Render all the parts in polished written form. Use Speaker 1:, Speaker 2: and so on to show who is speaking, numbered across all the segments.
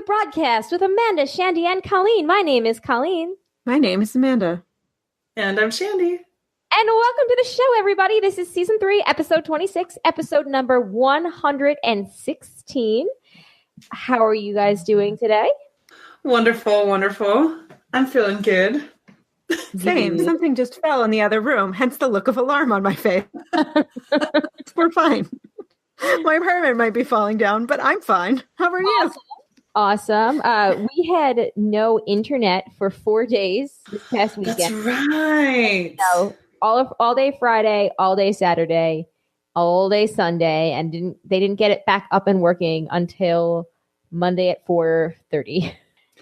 Speaker 1: Broadcast with Amanda, Shandy, and Colleen. My name is Colleen.
Speaker 2: My name is Amanda.
Speaker 3: And I'm Shandy.
Speaker 1: And welcome to the show, everybody. This is Season 3, Episode 26, episode number 116. How are you guys doing today?
Speaker 3: Wonderful, wonderful. I'm feeling good.
Speaker 2: Same. Something just fell in the other room, hence the look of alarm on my face. We're fine. My apartment might be falling down, but I'm fine. How are you?
Speaker 1: Awesome. We had no internet for 4 days this past weekend.
Speaker 3: That's right.
Speaker 1: So all day Friday, all day Saturday, all day Sunday, and they didn't get it back up and working until Monday at 4:30.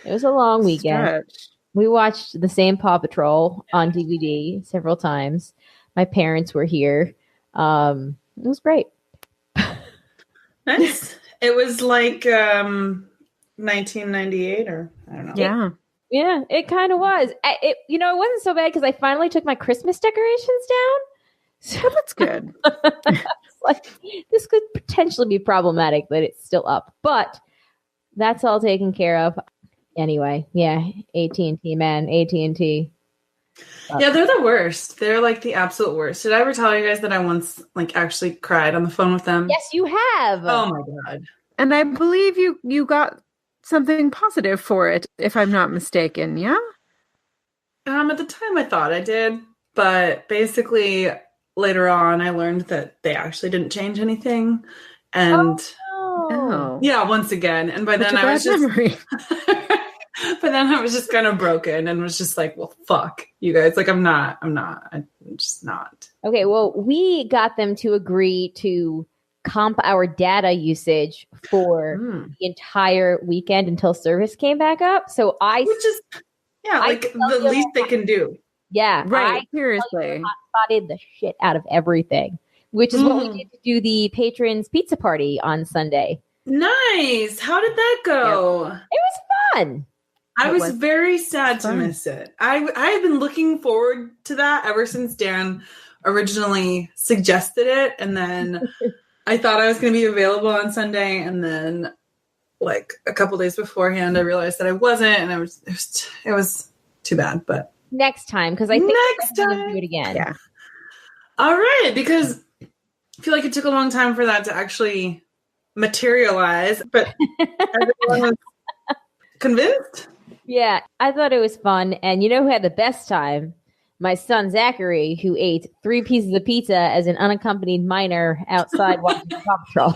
Speaker 1: It was a long weekend.
Speaker 2: Stretch.
Speaker 1: We watched the same Paw Patrol on DVD several times. My parents were here. It was great.
Speaker 3: Nice. It was like 1998 or I don't know.
Speaker 2: Yeah.
Speaker 1: Yeah, it kind of was. It wasn't so bad because I finally took my Christmas decorations down. So
Speaker 2: Well, that's good.
Speaker 1: it's like, this could potentially be problematic that it's still up, but that's all taken care of. Anyway, yeah, AT&T, man, AT&T.
Speaker 3: Yeah, they're the worst. They're like the absolute worst. Did I ever tell you guys that I once actually cried on the phone with them?
Speaker 1: Yes, you have.
Speaker 3: Oh my God.
Speaker 2: And I believe you got something positive for it, if I'm not mistaken, yeah?
Speaker 3: At the time I thought I did, but basically later on I learned that they actually didn't change anything. And
Speaker 2: Oh.
Speaker 3: yeah, once again. And by then I was just
Speaker 2: memory.
Speaker 3: but then I was just kind of broken and was just like, well, fuck you guys. Like, I'm just not.
Speaker 1: Okay, well, we got them to agree to comp our data usage for the entire weekend until service came back up. So
Speaker 3: Which is, the least they can do.
Speaker 1: Yeah,
Speaker 2: Right, seriously.
Speaker 1: hotspotted the shit out of everything, which is what we did to do the patrons pizza party on Sunday.
Speaker 3: Nice. How did that go?
Speaker 1: It was fun.
Speaker 3: I was very sad to miss it. I have been looking forward to that ever since Dan originally suggested it, and then I thought I was going to be available on Sunday, and then like a couple days beforehand, I realized that I wasn't, and it was too bad. But
Speaker 1: next time, because I think we're going to do it again.
Speaker 2: Yeah.
Speaker 3: All right, because I feel like it took a long time for that to actually materialize, but everyone was convinced.
Speaker 1: Yeah, I thought it was fun. And you know who had the best time? My son, Zachary, who ate 3 pieces of pizza as an unaccompanied minor outside watching the Paw
Speaker 3: Patrol.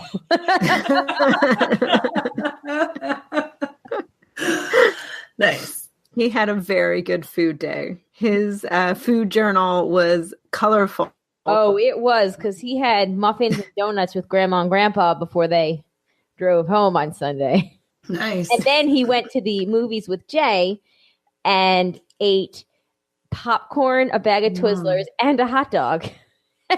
Speaker 3: Nice.
Speaker 2: He had a very good food day. His food journal was colorful.
Speaker 1: Oh, it was, because he had muffins and donuts with Grandma and Grandpa before they drove home on Sunday.
Speaker 3: Nice.
Speaker 1: And then he went to the movies with Jay and ate popcorn, a bag of Twizzlers, and a hot dog.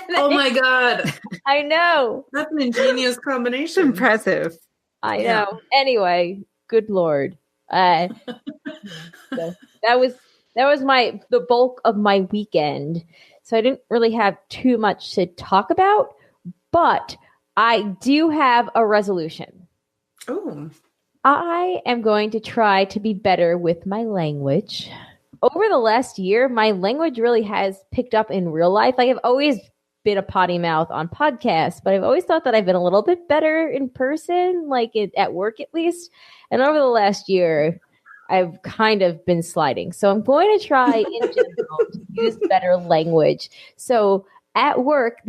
Speaker 3: Oh my God.
Speaker 1: I know.
Speaker 3: That's an ingenious combination.
Speaker 2: Impressive.
Speaker 1: I know. Anyway, good Lord. So that was the bulk of my weekend. So I didn't really have too much to talk about, but I do have a resolution.
Speaker 3: Oh.
Speaker 1: I am going to try to be better with my language. Over the last year, my language really has picked up in real life. Like, I've always been a potty mouth on podcasts, but I've always thought that I've been a little bit better in person, like at work at least. And over the last year, I've kind of been sliding. So I'm going to try in general to use better language. So at work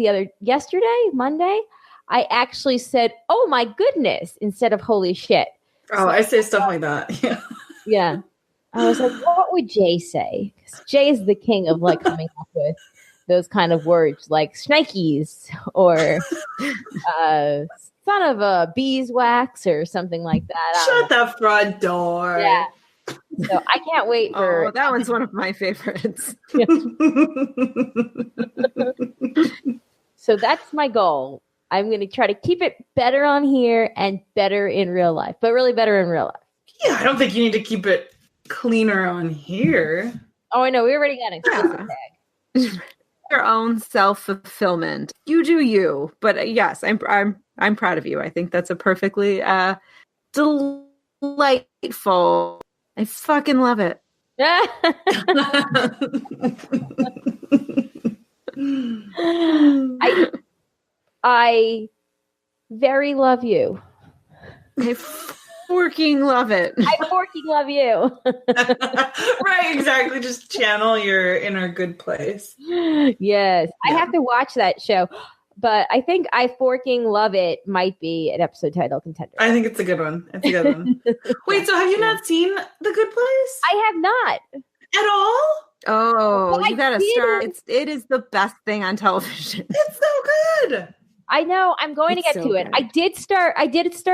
Speaker 1: Monday, I actually said, "Oh my goodness," instead of "holy shit."
Speaker 3: Oh, I say stuff like that. Yeah.
Speaker 1: Yeah. I was like, what would Jay say? 'Cause Jay is the king of like coming up with those kind of words like shnikes or son of a beeswax or something like that.
Speaker 3: Shut the front door.
Speaker 1: Yeah. So I can't wait for
Speaker 2: that one's one of my favorites.
Speaker 1: So that's my goal. I'm going to try to keep it better on here and better in real life, but really better in real life.
Speaker 3: Yeah, I don't think you need to keep it cleaner on here.
Speaker 1: Oh, I know. We already got a tag.
Speaker 2: Your own self-fulfillment. You do you. But yes, I'm proud of you. I think that's a perfectly delightful delightful. I fucking love it.
Speaker 1: I very love you.
Speaker 2: I forking love it.
Speaker 1: I forking love you.
Speaker 3: Right, exactly. Just channel your inner good place.
Speaker 1: Yes. Yeah. I have to watch that show. But I think I forking love it might be an episode title contender.
Speaker 3: I think it's a good one. It's a good one. Wait, so have you not seen The Good Place?
Speaker 1: I have not.
Speaker 3: At all?
Speaker 2: Oh,
Speaker 1: well,
Speaker 2: you gotta start. It is the best thing on television.
Speaker 3: It's so good.
Speaker 1: I know. I'm going to get to it. I did start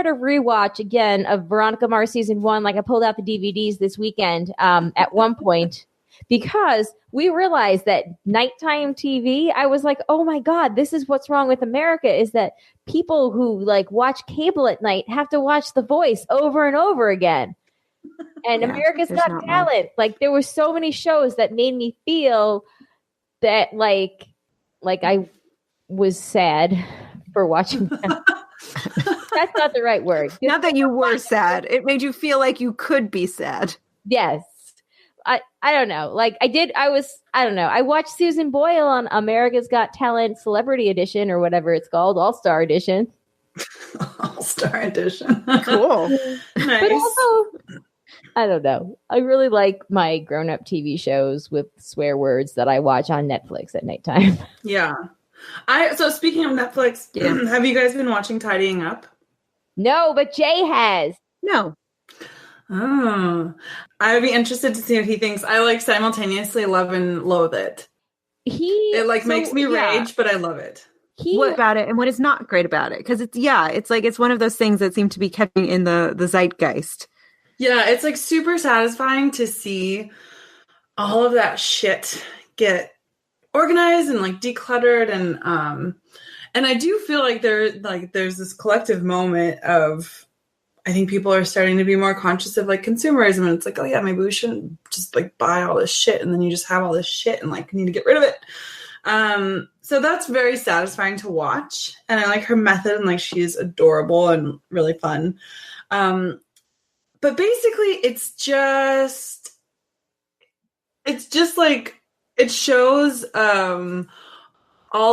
Speaker 1: a rewatch again of Veronica Mars season 1. Like I pulled out the DVDs this weekend at one point because we realized that nighttime TV, I was like, oh my God, this is what's wrong with America is that people who like watch cable at night have to watch The Voice over and over again. And America's Got Talent. Like there were so many shows that made me feel that like I was sad for watching them. That's not the right word.
Speaker 2: Not that you were sad. It made you feel like you could be sad.
Speaker 1: Yes. I don't know. Like I don't know. I watched Susan Boyle on America's Got Talent Celebrity Edition or whatever it's called, All-Star Edition.
Speaker 3: All-Star Edition.
Speaker 2: Cool.
Speaker 3: Nice.
Speaker 1: But also, I don't know. I really like my grown-up TV shows with swear words that I watch on Netflix at nighttime.
Speaker 3: Yeah. So speaking of Netflix, have you guys been watching Tidying Up?
Speaker 1: No, but Jay has.
Speaker 2: No.
Speaker 3: Oh, I would be interested to see what he thinks. I like simultaneously love and loathe it. It makes me rage, but I love it.
Speaker 2: What about it and what is not great about it? Because it's one of those things that seem to be keeping in the zeitgeist.
Speaker 3: Yeah, it's like super satisfying to see all of that shit get organized and like decluttered and I do feel like there's this collective moment of I think people are starting to be more conscious of like consumerism and it's like, oh yeah, maybe we shouldn't just like buy all this shit and then you just have all this shit and like need to get rid of it. So that's very satisfying to watch and I like her method and like she's adorable and really fun. But basically it's just like it shows all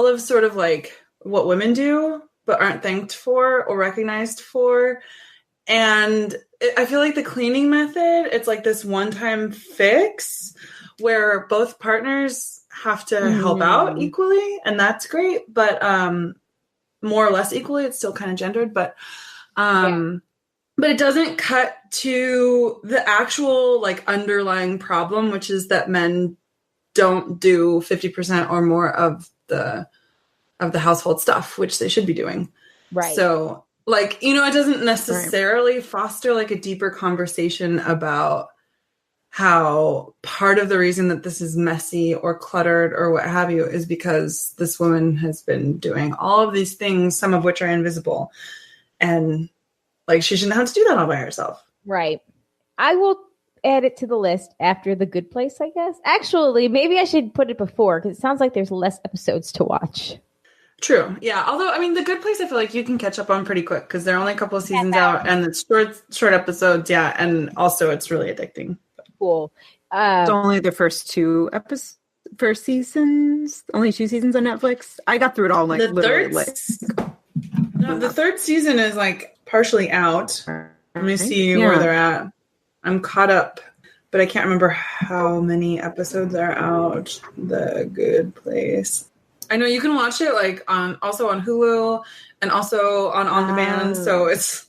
Speaker 3: of sort of like what women do but aren't thanked for or recognized for. And I feel like the cleaning method, it's like this one-time fix where both partners have to help out equally, and that's great. But more or less equally, it's still kind of gendered. But it doesn't cut to the actual like underlying problem, which is that men don't do 50% or more of the household stuff, which they should be doing.
Speaker 1: Right.
Speaker 3: So. Like, you know, it doesn't necessarily foster like a deeper conversation about how part of the reason that this is messy or cluttered or what have you is because this woman has been doing all of these things, some of which are invisible. And like, she shouldn't have to do that all by herself.
Speaker 1: Right. I will add it to the list after The Good Place, I guess. Actually, maybe I should put it before because it sounds like there's less episodes to watch.
Speaker 3: True. Yeah. Although, I mean, The Good Place, I feel like you can catch up on pretty quick because there are only a couple of seasons out and it's short episodes. Yeah. And also it's really addicting.
Speaker 1: Cool.
Speaker 2: It's only the first seasons, only 2 seasons on Netflix. I got through it all like
Speaker 3: the third season is like partially out. Let me see where they're at. I'm caught up, but I can't remember how many episodes are out. The Good Place. I know you can watch it like also on Hulu and also on demand. So it's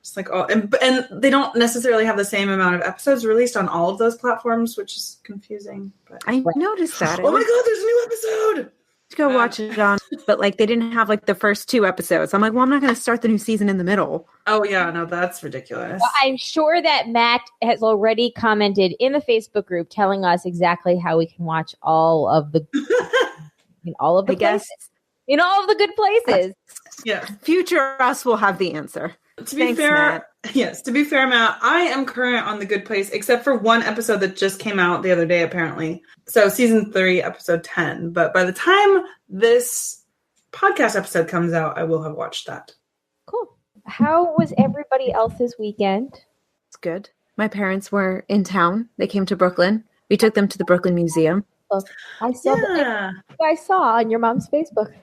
Speaker 3: just like all and they don't necessarily have the same amount of episodes released on all of those platforms, which is confusing. But
Speaker 2: I noticed that.
Speaker 3: Oh my God, there's a new episode.
Speaker 2: To go watch it on, but like they didn't have like the first 2 episodes. I'm like, well, I'm not going to start the new season in the middle.
Speaker 3: Oh yeah, no, that's ridiculous.
Speaker 1: Well, I'm sure that Matt has already commented in the Facebook group telling us exactly how we can watch all of the in all of the good places.
Speaker 3: Yeah.
Speaker 2: Future us will have the answer.
Speaker 3: To be fair, Matt. Yes, to be fair, Matt, I am current on The Good Place, except for one episode that just came out the other day, apparently. So season 3, episode 10. But by the time this podcast episode comes out, I will have watched that.
Speaker 1: Cool. How was everybody else's weekend?
Speaker 2: It's good. My parents were in town. They came to Brooklyn. We took them to the Brooklyn Museum.
Speaker 1: Look, I saw
Speaker 3: Yeah.
Speaker 1: I saw on your mom's Facebook.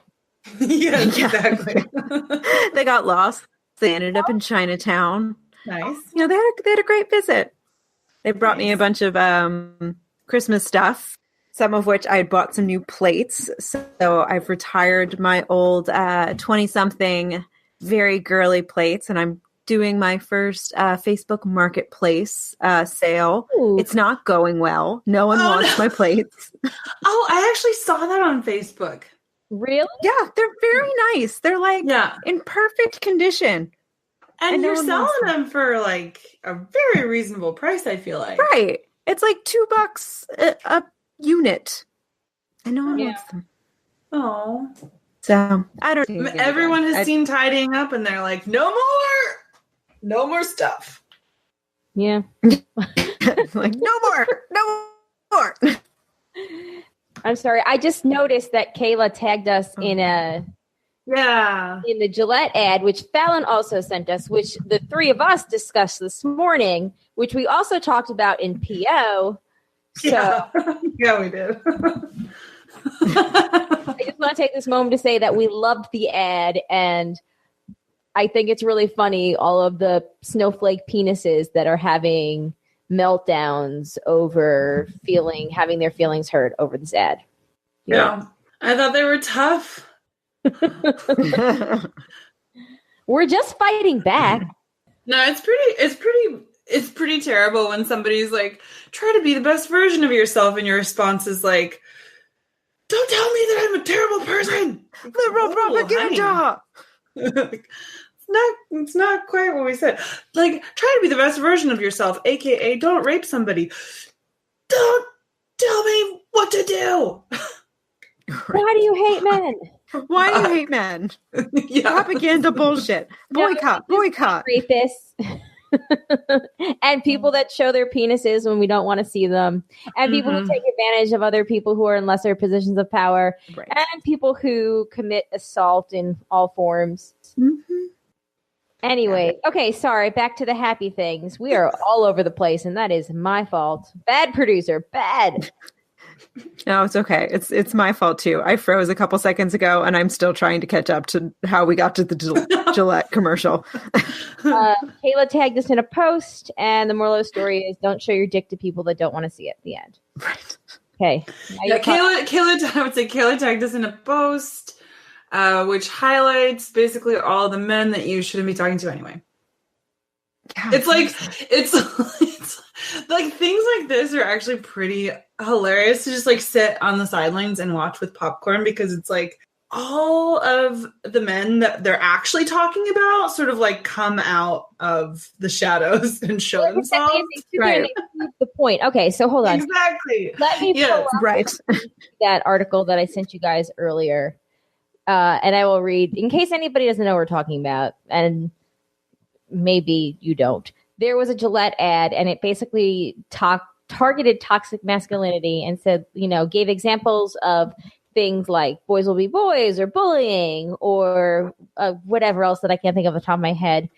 Speaker 3: Yeah, exactly.
Speaker 2: They got lost. They ended up in Chinatown.
Speaker 3: Nice.
Speaker 2: You know, they had a great visit. They brought me a bunch of Christmas stuff, some of which I had bought some new plates. So I've retired my old 20-something very girly plates, and I'm doing my first Facebook Marketplace sale.
Speaker 1: Ooh.
Speaker 2: It's not going well. No one wants my plates.
Speaker 3: Oh, I actually saw that on Facebook.
Speaker 1: Really?
Speaker 2: Yeah, they're very nice. They're like
Speaker 3: Yeah.
Speaker 2: in perfect condition.
Speaker 3: And
Speaker 2: no
Speaker 3: you're
Speaker 2: one
Speaker 3: selling
Speaker 2: wants
Speaker 3: them for like a very reasonable price, I feel like.
Speaker 2: Right. It's like $2 a unit. And no one
Speaker 1: Yeah.
Speaker 2: wants them.
Speaker 3: Oh.
Speaker 2: So I don't know.
Speaker 3: Everyone has seen tidying up and they're like, no more. No more stuff.
Speaker 1: Yeah.
Speaker 2: like, no more.
Speaker 1: I'm sorry. I just noticed that Kayla tagged us in
Speaker 3: Yeah.
Speaker 1: the Gillette ad, which Fallon also sent us, which the three of us discussed this morning, which we also talked about in PO. So
Speaker 3: Yeah. Yeah, we did.
Speaker 1: I just want to take this moment to say that we loved the ad, and I think it's really funny, all of the snowflake penises that are having meltdowns over having their feelings hurt over this ad.
Speaker 3: Yeah. I thought they were tough.
Speaker 1: We're just fighting back.
Speaker 3: No, it's pretty terrible when somebody's like, try to be the best version of yourself, and your response is like, don't tell me that I'm a terrible person.
Speaker 2: Liberal propaganda.
Speaker 3: It's not quite what we said. Like, try to be the best version of yourself, aka don't rape somebody. Don't tell me what to do.
Speaker 1: Why do you hate men?
Speaker 2: Why do you hate men?
Speaker 3: Yeah.
Speaker 2: Propaganda bullshit. Boycott.
Speaker 1: Rapists. And people that show their penises when we don't want to see them, and people who take advantage of other people who are in lesser positions of power,
Speaker 2: Right.
Speaker 1: and people who commit assault in all forms.
Speaker 2: Mm-hmm.
Speaker 1: Anyway, okay, sorry, back to the happy things. We are all over the place, and that is my fault. Bad producer, bad.
Speaker 2: No, it's okay. It's my fault too. I froze a couple seconds ago, and I'm still trying to catch up to how we got to the Gillette commercial.
Speaker 1: Kayla tagged us in a post, and the moral of the story is don't show your dick to people that don't want to see it at the end.
Speaker 2: Right.
Speaker 1: Okay.
Speaker 3: Yeah, I would say Kayla tagged us in a post, which highlights basically all the men that you shouldn't be talking to anyway.
Speaker 2: Yeah.
Speaker 3: It's like things like this are actually pretty hilarious to just like sit on the sidelines and watch with popcorn, because it's like all of the men that they're actually talking about sort of like come out of the shadows and show themselves.
Speaker 1: Right. The point. Okay, so hold on.
Speaker 3: Exactly.
Speaker 1: Let me pull up
Speaker 2: Right.
Speaker 1: that article that I sent you guys earlier, and I will read in case anybody doesn't know what we're talking about, and maybe you don't. There was a Gillette ad, and it basically targeted toxic masculinity and said, gave examples of things like boys will be boys or bullying or whatever else that I can't think of off the top of my head.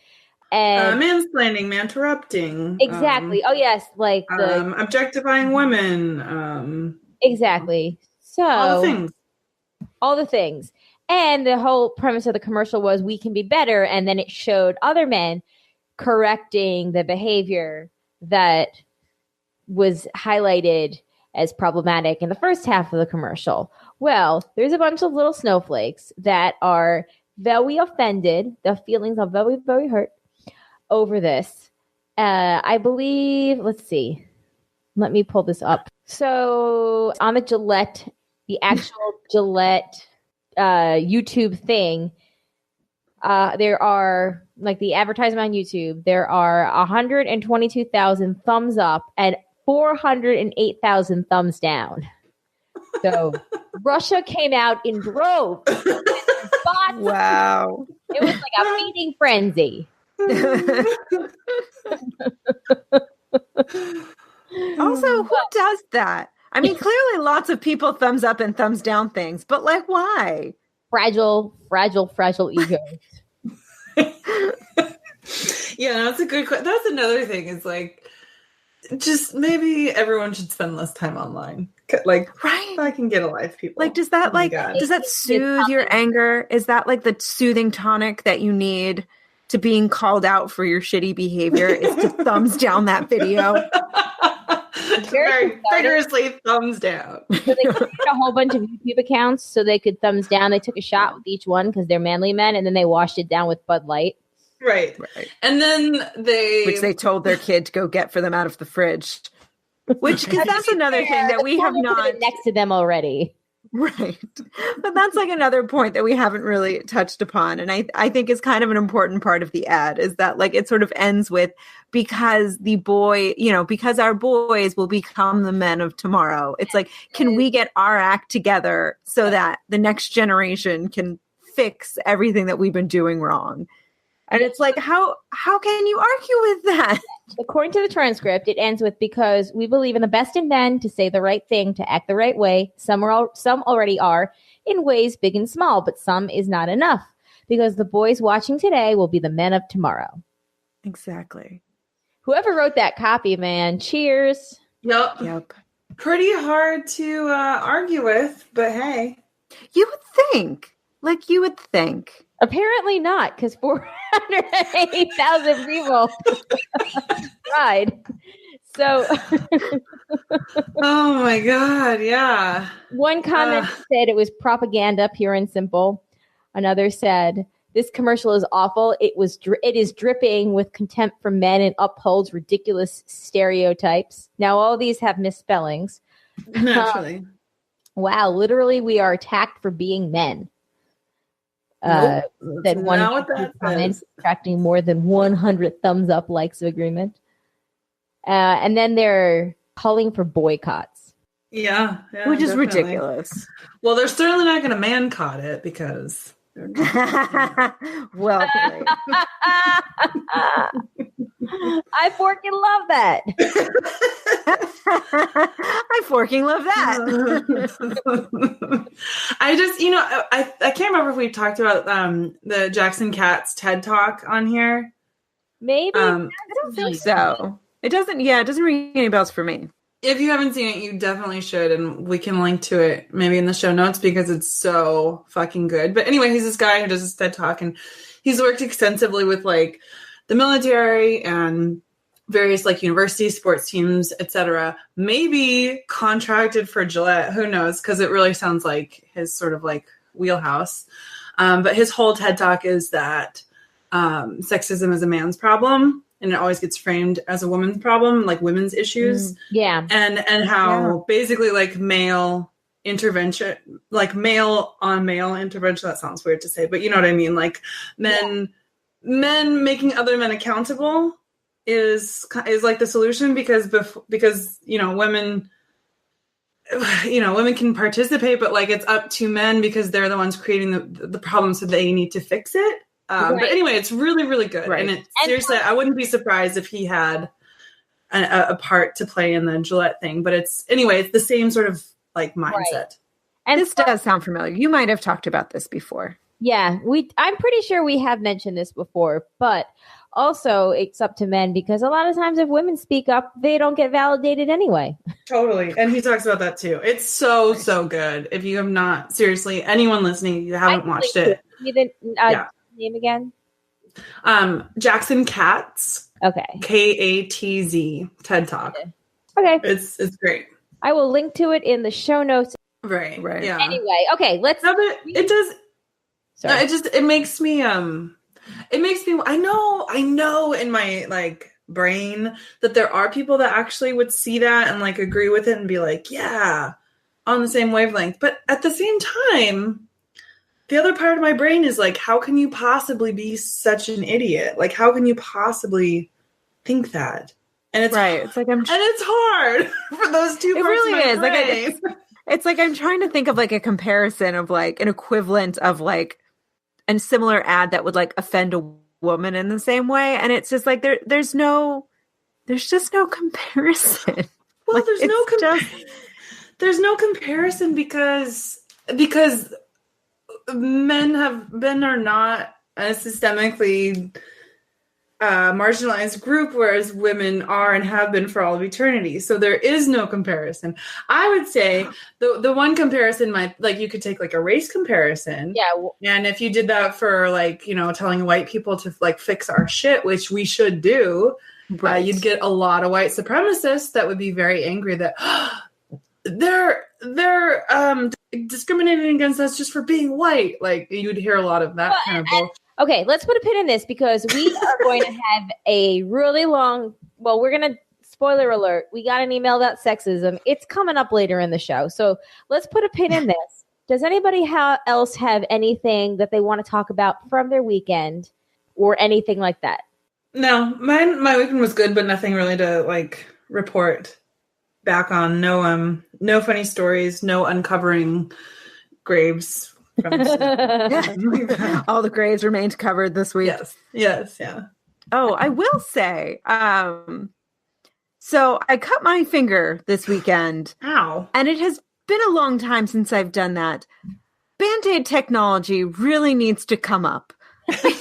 Speaker 1: And
Speaker 3: Mansplaining, interrupting.
Speaker 1: exactly. Oh yes, like the
Speaker 3: objectifying women.
Speaker 1: Exactly. So all the things. And the whole premise of the commercial was we can be better, and then it showed other men correcting the behavior that was highlighted as problematic in the first half of the commercial. Well, there's a bunch of little snowflakes that are very offended. The feelings are very, very hurt over this. I believe, let's see. Let me pull this up. So on the Gillette, the actual Gillette YouTube thing, there are, like the advertisement on YouTube, there are 122,000 thumbs up and 408,000 thumbs down. So Russia came out in droves.
Speaker 2: Wow.
Speaker 1: It was like a feeding frenzy.
Speaker 2: Also, who does that? I mean, clearly lots of people thumbs up and thumbs down things, but like, why?
Speaker 1: Fragile ego.
Speaker 3: Yeah, that's a good question. That's another thing is like, just maybe everyone should spend less time online. Like,
Speaker 2: Right.
Speaker 3: I can get a life, people.
Speaker 2: Like, does that
Speaker 3: Oh my God.
Speaker 2: does that soothe your anger? Is that like the soothing tonic that you need to being called out for your shitty behavior? Is to thumbs down that video?
Speaker 3: Very vigorously thumbs down.
Speaker 1: So they created a whole bunch of YouTube accounts so they could thumbs down. They took a shot with each one because they're manly men, and then they washed it down with Bud Light.
Speaker 3: Right. And then
Speaker 2: which they told their kid to go get for them out of the fridge. Which, because that's another thing that we have not
Speaker 1: next to them already.
Speaker 2: Right. But that's like another point that we haven't really touched upon. And I think is kind of an important part of the ad is that like it sort of ends with because the boy, because our boys will become the men of tomorrow. It's like, can we get our act together so that the next generation can fix everything that we've been doing wrong? And it's like, how can you argue with that?
Speaker 1: According to the transcript, it ends with, because we believe in the best in men to say the right thing, to act the right way. Some already are in ways big and small, but some is not enough because the boys watching today will be the men of tomorrow.
Speaker 2: Exactly.
Speaker 1: Whoever wrote that copy, man, cheers.
Speaker 3: Yep. Pretty hard to argue with, but hey.
Speaker 2: You would think.
Speaker 1: Apparently not, because 480,000 people tried. So,
Speaker 3: oh my God, yeah.
Speaker 1: One comment said it was propaganda, pure and simple. Another said, this commercial is awful. It is dripping with contempt for men and upholds ridiculous stereotypes. Now, all these have misspellings.
Speaker 3: Naturally.
Speaker 1: Wow, literally, we are attacked for being men. That one comment attracting more than 100 thumbs up likes of agreement. And then they're calling for boycotts.
Speaker 3: Yeah,
Speaker 2: which is ridiculous.
Speaker 3: Well, they're certainly not going to man-cot it because
Speaker 2: well played.
Speaker 1: I forking love that.
Speaker 2: I forking love that.
Speaker 3: I just, I can't remember if we've talked about the Jackson Katz TED Talk on here.
Speaker 1: Maybe.
Speaker 2: I don't think so. It doesn't ring any bells for me.
Speaker 3: If you haven't seen it, you definitely should, and we can link to it maybe in the show notes because it's so fucking good. But anyway, he's this guy who does this TED Talk, and he's worked extensively with like the military and various like universities, sports teams, etc. Maybe contracted for Gillette, who knows? Because it really sounds like his sort of like wheelhouse. But his whole TED Talk is that sexism is a man's problem. And it always gets framed as a woman's problem, like women's issues.
Speaker 1: Yeah.
Speaker 3: And how basically like male intervention, like male on male intervention, that sounds weird to say, but you know what I mean? Like men making other men accountable is like the solution because women can participate, but like it's up to men because they're the ones creating the problem, so they need to fix it. But anyway, it's really, really good. Right. And seriously, I wouldn't be surprised if he had a part to play in the Gillette thing. But it's the same sort of like mindset.
Speaker 1: Right. And
Speaker 2: this does sound familiar. You might have talked about this before.
Speaker 1: Yeah, I'm pretty sure we have mentioned this before, but also it's up to men because a lot of times if women speak up, they don't get validated anyway.
Speaker 3: Totally. And he talks about that too. It's so good. If you have not, seriously, anyone listening, you haven't watched it.
Speaker 1: Name again?
Speaker 3: Jackson Katz.
Speaker 1: Okay.
Speaker 3: Katz TED Talk.
Speaker 1: Okay.
Speaker 3: It's great.
Speaker 1: I will link to it in the show notes.
Speaker 3: Right. Yeah.
Speaker 1: Anyway, okay, let's.
Speaker 3: No, but it does.
Speaker 1: Sorry.
Speaker 3: It makes me. I know in my like brain that there are people that actually would see that and like agree with it and be like, yeah, on the same wavelength. But at the same time, the other part of my brain is like, how can you possibly be such an idiot? Like, how can you possibly think that? And it's
Speaker 2: right. It's like
Speaker 3: and it's hard for those two.
Speaker 2: It
Speaker 3: parts
Speaker 2: really
Speaker 3: of my
Speaker 2: is.
Speaker 3: brain.
Speaker 2: Like it's like I'm trying to think of like a comparison of like an equivalent of like a similar ad that would like offend a woman in the same way, and it's just like there's just no comparison.
Speaker 3: Well,
Speaker 2: like,
Speaker 3: there's no comparison because men are not systemically marginalized group, whereas women are and have been for all of eternity. So there is no comparison. I would say the one comparison might, like, you could take like a race comparison.
Speaker 1: Yeah.
Speaker 3: And if you did that for like, telling white people to like fix our shit, which we should do, you'd get a lot of white supremacists that would be very angry that they're discriminating against us just for being white. Like, you'd hear a lot of that kind of bullshit.
Speaker 1: Okay, let's put a pin in this because we are going to have a really long, we're going to, spoiler alert, we got an email about sexism. It's coming up later in the show. So let's put a pin in this. Does anybody else have anything that they want to talk about from their weekend or anything like that?
Speaker 3: No, my weekend was good, but nothing really to like report back on. No funny stories, no uncovering graves. All
Speaker 2: the graves remained covered this week.
Speaker 3: Yes, yeah.
Speaker 2: Oh, I will say, so I cut my finger this weekend.
Speaker 3: Ow.
Speaker 2: And it has been a long time since I've done that. Band-Aid technology really needs to come up. Because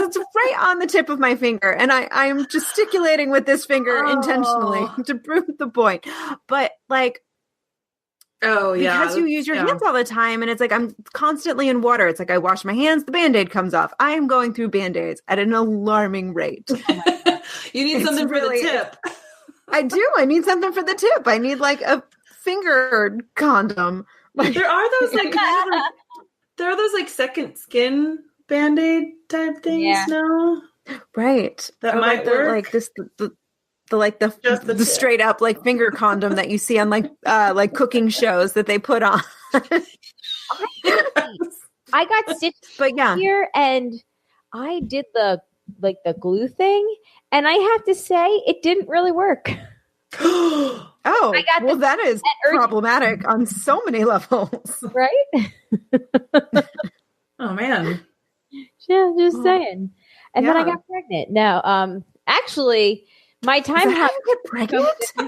Speaker 2: it's right on the tip of my finger. And I'm gesticulating with this finger intentionally to prove the point. But like,
Speaker 3: oh, yeah.
Speaker 2: Because you use your hands all the time, and it's like I'm constantly in water. It's like I wash my hands, the Band-Aid comes off. I am going through Band-Aids at an alarming rate.
Speaker 3: You need something for the tip.
Speaker 2: I do. I need something for the tip. I need like a finger condom.
Speaker 3: There are those like second skin Band-Aid type things now.
Speaker 2: Right.
Speaker 3: That might work.
Speaker 2: Like this the straight up like finger condom that you see on like cooking shows that they put on.
Speaker 1: I got stitched here and I did the glue thing, and I have to say it didn't really work.
Speaker 2: That is problematic on so many levels.
Speaker 1: Right?
Speaker 3: Oh man.
Speaker 1: Yeah, just saying. And then I got pregnant. No, actually my time
Speaker 2: how you get pregnant?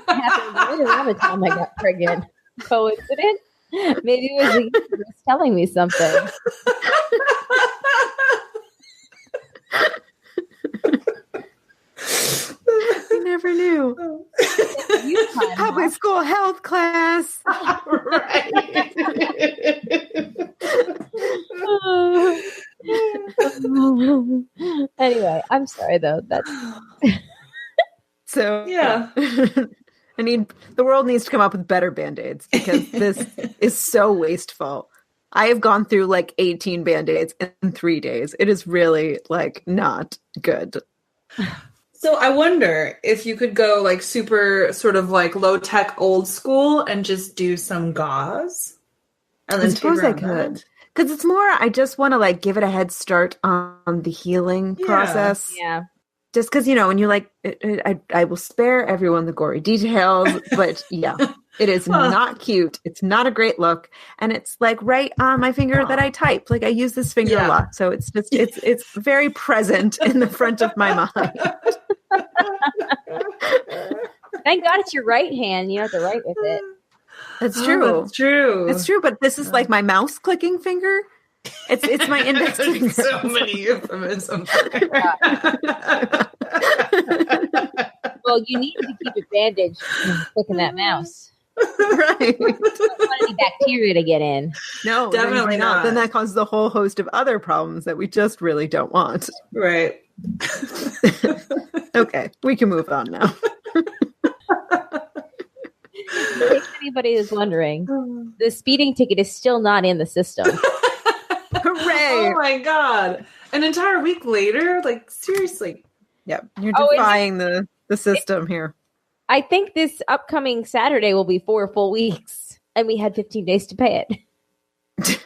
Speaker 1: Happened right around the time I got pregnant. Coincidence? Maybe it was the universe telling me something.
Speaker 2: You never knew. Public school health class.
Speaker 3: Right.
Speaker 1: Anyway, I'm sorry though. That's
Speaker 2: so
Speaker 1: yeah.
Speaker 2: The world needs to come up with better Band-Aids because this is so wasteful. I have gone through like 18 Band-Aids in 3 days. It is really like not good.
Speaker 3: So I wonder if you could go like super sort of like low tech old school and just do some gauze.
Speaker 2: And then I suppose I could. Because it's more, I just want to like give it a head start on the healing process.
Speaker 1: Yeah.
Speaker 2: Just because, when you like, I will spare everyone the gory details, but yeah, it is not cute. It's not a great look. And it's like right on my finger that I type. Like I use this finger a lot. So it's just, it's very present in the front of my mind.
Speaker 1: Thank God it's your right hand. You have to write with it.
Speaker 2: That's true.
Speaker 3: That's true.
Speaker 2: It's true. But this is like my mouse clicking finger. It's my index finger.
Speaker 3: So many euphemisms.
Speaker 1: Well, you need to keep it bandaged when clicking that mouse.
Speaker 2: Right.
Speaker 1: You don't want any bacteria to get in.
Speaker 2: No,
Speaker 3: definitely not.
Speaker 2: Then that causes a whole host of other problems that we just really don't want.
Speaker 3: Right.
Speaker 2: Okay, we can move on now.
Speaker 1: In case anybody is wondering, the speeding ticket is still not in the system.
Speaker 2: Hooray!
Speaker 3: Oh my God. An entire week later? Like, seriously.
Speaker 2: Yep. You're defying the system here.
Speaker 1: I think this upcoming Saturday will be 4 full weeks, and we had 15 days to pay it.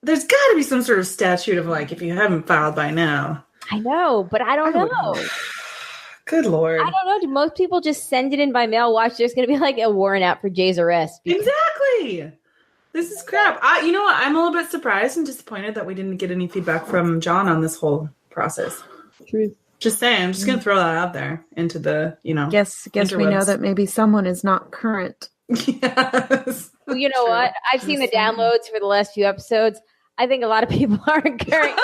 Speaker 3: There's got to be some sort of statute of like, if you haven't filed by now.
Speaker 1: I know, but I don't know.
Speaker 3: Good Lord.
Speaker 1: I don't know. Do most people just send it in by mail? Watch, there's going to be like a warrant out for Jay's arrest.
Speaker 3: Exactly. This is crap. You know what? I'm a little bit surprised and disappointed that we didn't get any feedback from John on this whole process.
Speaker 1: True.
Speaker 3: Just saying. I'm just going to throw that out there into the,
Speaker 2: Guess we know that maybe someone is not current.
Speaker 3: Yes.
Speaker 1: Well, you know what? I've seen the downloads for the last few episodes. I think a lot of people aren't carrying.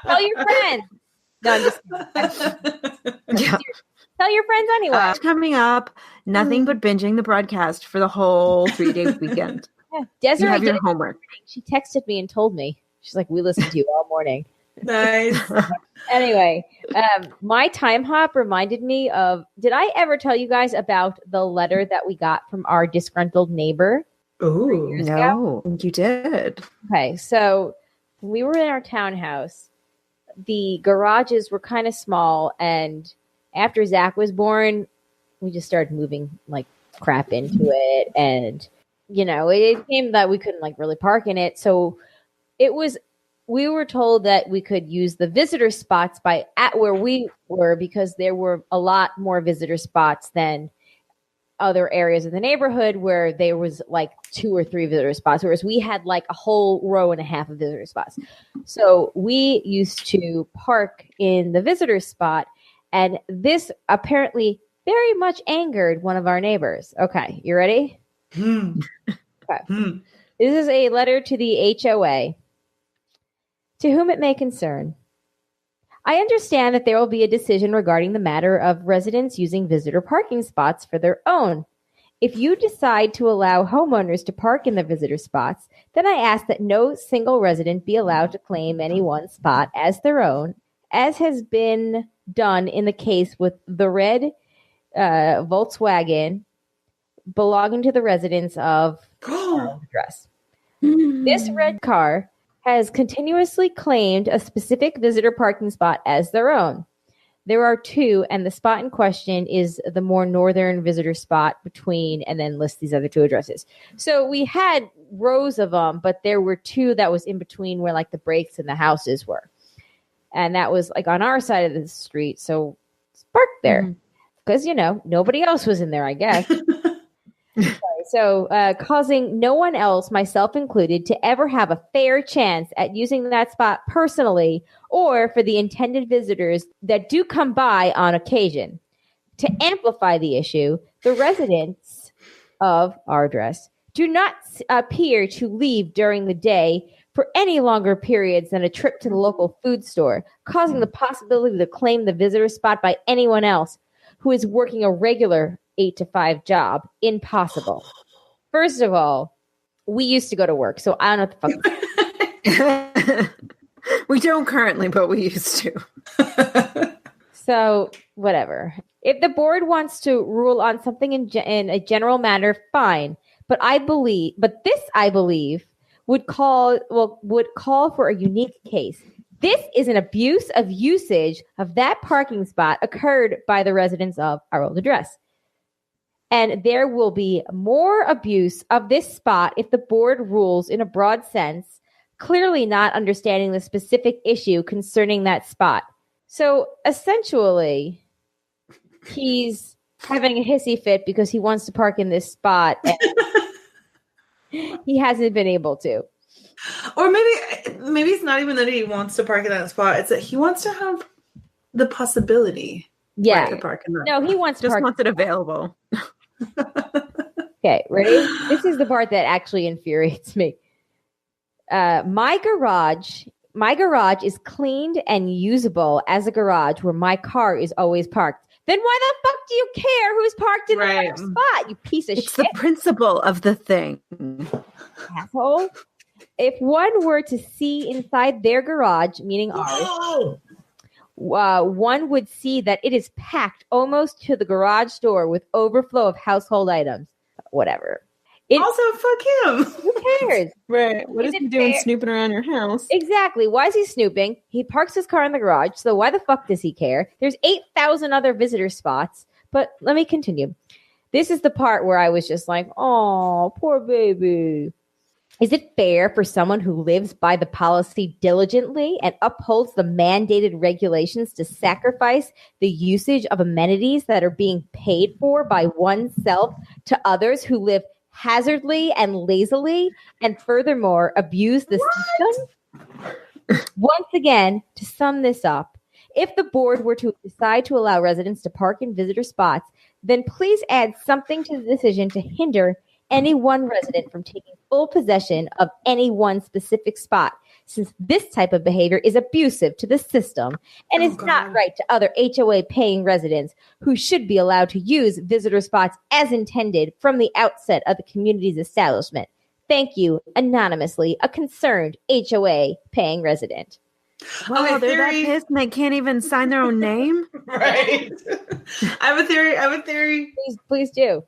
Speaker 1: Tell your friends. No, I'm just kidding.
Speaker 2: Yeah.
Speaker 1: Tell your friends anyway.
Speaker 2: Coming up, nothing but binging the broadcast for the whole 3-day weekend.
Speaker 1: Yeah.
Speaker 2: You
Speaker 1: Desiree
Speaker 2: have your
Speaker 1: did it.
Speaker 2: homework.
Speaker 1: She texted me and told me. She's like, we listened to you all morning.
Speaker 3: Nice.
Speaker 1: Anyway, my time hop reminded me of, did I ever tell you guys about the letter that we got from our disgruntled neighbor?
Speaker 3: Ooh.
Speaker 2: No, you did.
Speaker 1: Okay, so when we were in our townhouse, the garages were kind of small, and after Zach was born, we just started moving like crap into it, and it came that we couldn't like really park in it. So we were told that we could use the visitor spots at where we were, because there were a lot more visitor spots than other areas of the neighborhood where there was like 2 or 3 visitor spots, whereas we had like a whole row and a half of visitor spots. So we used to park in the visitor spot, and this apparently very much angered one of our neighbors. Okay, you ready? Okay. This is a letter to the HOA. To whom it may concern. I understand that there will be a decision regarding the matter of residents using visitor parking spots for their own. If you decide to allow homeowners to park in the visitor spots, then I ask that no single resident be allowed to claim any one spot as their own, as has been done in the case with the red Volkswagen belonging to the residents of address. This red car has continuously claimed a specific visitor parking spot as their own. There are 2, and the spot in question is the more northern visitor spot between, and then lists these other 2 addresses. So we had rows of them, but there were 2 that was in between where like the breaks and the houses were. And that was like on our side of the street. So it's parked there because, nobody else was in there, I guess. So causing no one else, myself included, to ever have a fair chance at using that spot personally, or for the intended visitors that do come by on occasion. To amplify the issue, the residents of our address do not appear to leave during the day for any longer periods than a trip to the local food store, causing the possibility to claim the visitor spot by anyone else who is working a regular 8-to-5 job impossible. First of all, we used to go to work, so I don't know what the fuck.
Speaker 2: We don't currently, but we used to.
Speaker 1: So, whatever. If the board wants to rule on something in a general manner, fine. But this I believe would call for a unique case. This is an abuse of usage of that parking spot occurred by the residents of our old address. And there will be more abuse of this spot if the board rules in a broad sense, clearly not understanding the specific issue concerning that spot. So essentially, he's having a hissy fit because he wants to park in this spot and he hasn't been able to.
Speaker 3: Or maybe it's not even that he wants to park in that spot. It's that he wants to have the possibility.
Speaker 1: Yeah.
Speaker 3: To park in that
Speaker 1: No, he wants to
Speaker 2: Just
Speaker 1: park.
Speaker 2: wants it available.
Speaker 1: Okay, ready? This is the part that actually infuriates me. My garage is cleaned and usable as a garage where my car is always parked. Then why the fuck do you care who's parked in the other spot, you piece of
Speaker 2: It's
Speaker 1: shit?
Speaker 2: the principle of the thing.
Speaker 1: Asshole. If one were to see inside their garage, meaning ours, one would see that it is packed almost to the garage door with overflow of household items. Whatever.
Speaker 3: Also, fuck him.
Speaker 1: Who cares?
Speaker 2: Right. What is he doing snooping around your house?
Speaker 1: Exactly. Why is he snooping? He parks his car in the garage, so why the fuck does he care? There's 8,000 other visitor spots. But let me continue. This is the part where I was just like, oh, poor baby. Is it fair for someone who lives by the policy diligently and upholds the mandated regulations to sacrifice the usage of amenities that are being paid for by oneself to others who live hazardly and lazily, and furthermore abuse the system? Once again, to sum this up, if the board were to decide to allow residents to park in visitor spots, then please add something to the decision to hinder any one resident from taking full possession of any one specific spot, since this type of behavior is abusive to the system and is not right to other HOA paying residents who should be allowed to use visitor spots as intended from the outset of the community's establishment. Thank you, anonymously, a concerned HOA paying resident.
Speaker 2: Wow, they're that pissed and they can't even sign their own name?
Speaker 3: Right. I have a theory.
Speaker 1: Please do.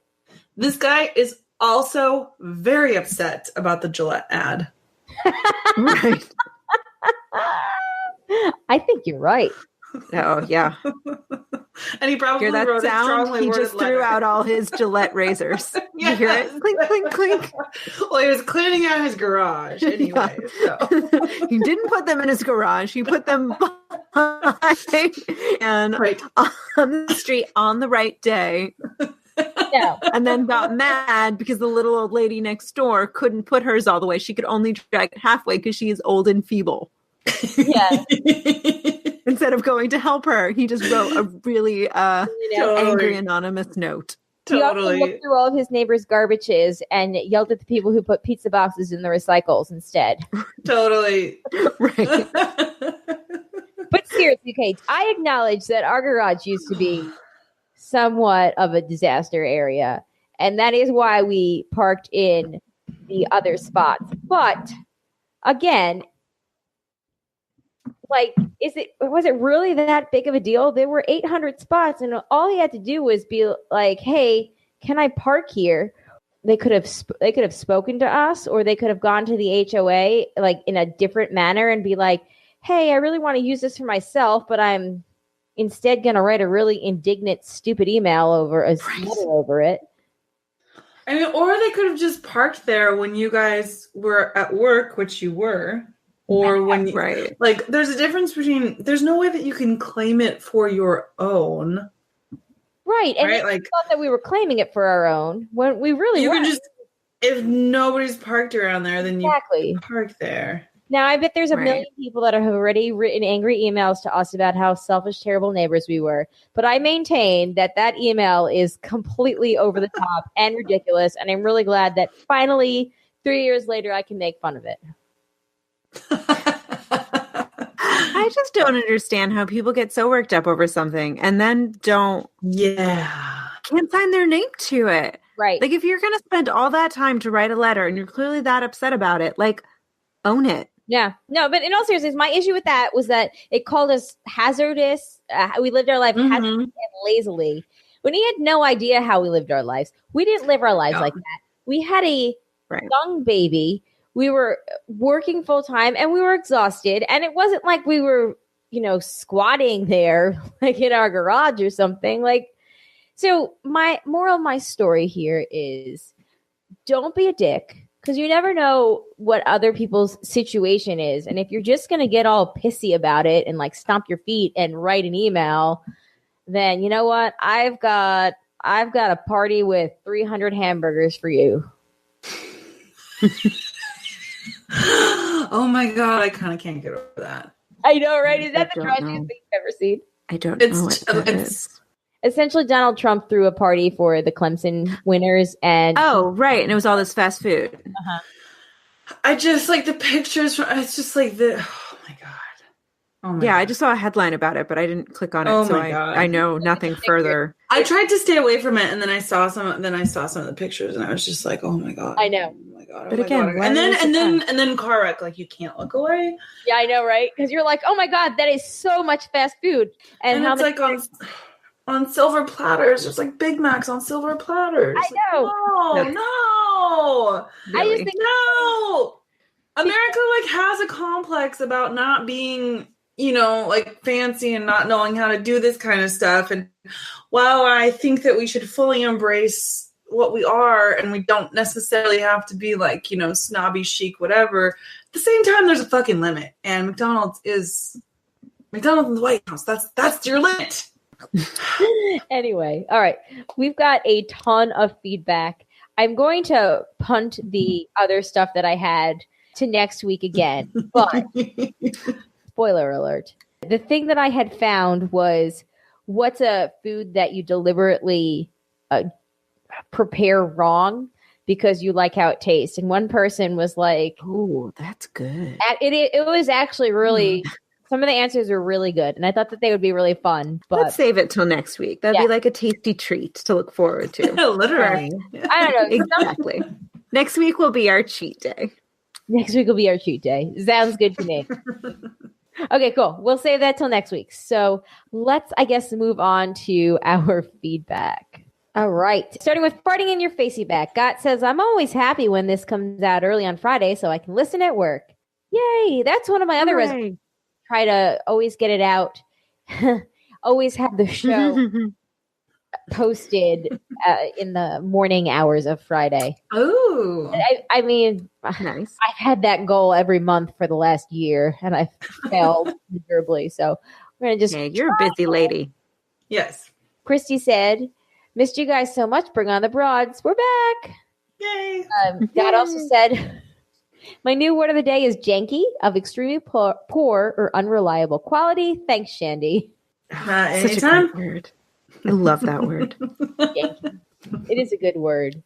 Speaker 3: This guy is also very upset about the Gillette ad.
Speaker 2: Right.
Speaker 1: I think you're right.
Speaker 2: Oh, yeah.
Speaker 3: And he probably
Speaker 2: hear that
Speaker 3: wrote
Speaker 2: sound?
Speaker 3: a strongly
Speaker 2: He
Speaker 3: worded
Speaker 2: just
Speaker 3: letter.
Speaker 2: threw out all his Gillette razors.
Speaker 3: Yes.
Speaker 2: You hear it? Clink, clink, clink.
Speaker 3: Well, he was cleaning out his garage anyway.
Speaker 2: Yeah.
Speaker 3: So.
Speaker 2: He didn't put them in his garage. He put them behind and
Speaker 3: Right.
Speaker 2: on the street on the right day.
Speaker 1: No.
Speaker 2: And then got mad because the little old lady next door couldn't put hers all the way. She could only drag it halfway because she is old and feeble.
Speaker 1: Yeah.
Speaker 2: Instead of going to help her, he just wrote a really
Speaker 3: Totally.
Speaker 2: angry anonymous note.
Speaker 1: He also looked through all of his neighbors' garbages and yelled at the people who put pizza boxes in the recycles instead.
Speaker 3: Totally.
Speaker 2: Right.
Speaker 1: But seriously, Kate, I acknowledge that our garage used to be somewhat of a disaster area, and that is why we parked in the other spots. But again, like, was it really that big of a deal? There were 800 spots, and all he had to do was be like, "Hey, can I park here?" They could have spoken to us, or they could have gone to the HOA like in a different manner and be like, "Hey, I really want to use this for myself, but I'm instead going to write a really indignant, stupid email over a letter over it."
Speaker 3: I mean, or they could have just parked there when you guys were at work, which you were, or when you,
Speaker 2: Right.
Speaker 3: like, there's a difference between, there's no way that you can claim it for your own.
Speaker 1: Right. And
Speaker 3: Right,
Speaker 1: they
Speaker 3: like-
Speaker 1: thought that we were claiming it for our own when we really
Speaker 3: You
Speaker 1: weren't.
Speaker 3: can just, if nobody's parked around there, then
Speaker 1: Exactly.
Speaker 3: you park there.
Speaker 1: Now, I bet there's a
Speaker 2: Right.
Speaker 1: million people that have already written angry emails to us about how selfish, terrible neighbors we were. But I maintain that email is completely over the top and ridiculous. And I'm really glad that finally, 3 years later, I can make fun of it.
Speaker 2: I just don't understand how people get so worked up over something and then can't sign their name to it.
Speaker 1: Right.
Speaker 2: Like, if you're going to spend all that time to write a letter and you're clearly that upset about it, like, own it.
Speaker 1: Yeah. No, but in all seriousness, my issue with that was that it called us hazardous. We lived our life hazardous and lazily. When he had no idea how we lived our lives. We didn't live our lives like that. We had a young baby. We were working full time and we were exhausted. And it wasn't like we were, squatting there like in our garage or something. Like, so my moral of my story here is don't be a dick. Because you never know what other people's situation is. And if you're just going to get all pissy about it and like stomp your feet and write an email, then you know what? I've got a party with 300 hamburgers for you.
Speaker 3: Oh my God. I kind of can't get over that.
Speaker 1: I know, right? Is that the
Speaker 2: don't
Speaker 1: trashiest
Speaker 2: know.
Speaker 1: thing you've ever seen?
Speaker 2: I don't know what that
Speaker 3: it's
Speaker 2: is.
Speaker 1: Essentially, Donald Trump threw a party for the Clemson winners. And
Speaker 2: Oh, right. And it was all this fast food.
Speaker 3: I just like the pictures from, it's just like oh my God. Oh my
Speaker 2: Yeah,
Speaker 3: God.
Speaker 2: I just saw a headline about it, but I didn't click on it.
Speaker 3: Oh
Speaker 2: so
Speaker 3: my God.
Speaker 2: I know nothing further.
Speaker 3: I tried to stay away from it, and then I saw some of the pictures, and I was just like, "Oh my God!"
Speaker 1: I know.
Speaker 3: Oh my God!
Speaker 2: But
Speaker 3: oh
Speaker 2: again,
Speaker 3: my God.
Speaker 2: why
Speaker 3: and then
Speaker 2: waste
Speaker 3: and
Speaker 2: your
Speaker 3: then
Speaker 2: time?
Speaker 3: and then car wreck, like you can't look away,
Speaker 1: yeah, I know, right? Because you're like, oh my God, that is so much fast food.
Speaker 3: and
Speaker 1: how
Speaker 3: it's
Speaker 1: many
Speaker 3: like on silver platters. There's like Big Macs on silver platters.
Speaker 1: I know.
Speaker 3: Like, no.
Speaker 1: I just
Speaker 2: Really.
Speaker 1: think
Speaker 3: No, America like has a complex about not being, like fancy and not knowing how to do this kind of stuff. And while I think that we should fully embrace what we are, and we don't necessarily have to be like, snobby chic, whatever, at the same time, there's a fucking limit. And McDonald's in the White House. That's your limit.
Speaker 1: Anyway, all right. We've got a ton of feedback. I'm going to punt the other stuff that I had to next week again, but spoiler alert. The thing that I had found was what's a food that you deliberately prepare wrong? because you like how it tastes. And one person was like,
Speaker 2: "Oh, that's good."
Speaker 1: It was actually really. Some of the answers were really good, and I thought that they would be really fun. But
Speaker 2: let's save it till next week. That'd be like a tasty treat to look forward to.
Speaker 3: Literally.
Speaker 1: I don't know.
Speaker 2: Exactly. Next week will be our cheat day.
Speaker 1: Next week will be our cheat day. Sounds good to me. Okay, cool. We'll save that till next week. So let's, I guess, move on to our feedback. All right. Starting with farting in your facey back. Got says, I'm always happy when this comes out early on Friday so I can listen at work. Yay. That's one of my other resolutions. Try to always get it out. Always have the show posted in the morning hours of Friday.
Speaker 3: Oh.
Speaker 1: I mean,
Speaker 2: nice.
Speaker 1: I've had that goal every month for the last year, and I've failed miserably. So we're going to just...
Speaker 2: Hey, you're a busy lady.
Speaker 3: Yes.
Speaker 1: Christy said, missed you guys so much. Bring on the broads. We're back.
Speaker 3: Yay.
Speaker 1: Dad also said... My new word of the day is janky, of extremely poor or unreliable quality. Thanks, Shandy.
Speaker 2: Such a great word. I love that word.
Speaker 1: Janky. It is a good word.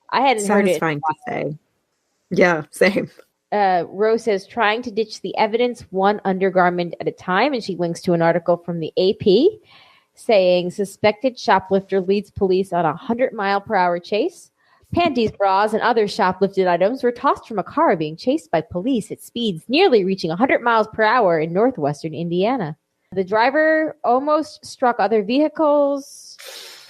Speaker 1: I hadn't heard it.
Speaker 2: Satisfying to say. Yeah, same.
Speaker 1: Rose says, trying to ditch the evidence one undergarment at a time, and she links to an article from the AP saying suspected shoplifter leads police on a 100-mile-per-hour chase. Panties, bras, and other shoplifted items were tossed from a car being chased by police at speeds nearly reaching 100 miles per hour in northwestern Indiana. The driver almost struck other vehicles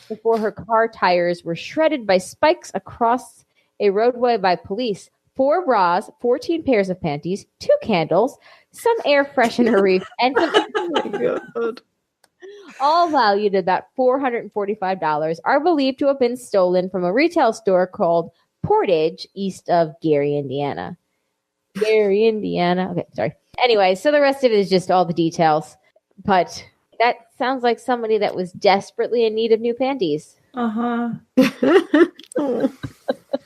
Speaker 1: before her car tires were shredded by spikes across a roadway by police. 4 bras, 14 pairs of panties, 2 candles, some air freshener and all valued at about $445, are believed to have been stolen from a retail store called Portage, east of Gary, Indiana. Gary, Indiana. Okay, sorry. Anyway, so the rest of it is just all the details. But that sounds like somebody that was desperately in need of new panties.
Speaker 3: Uh-huh.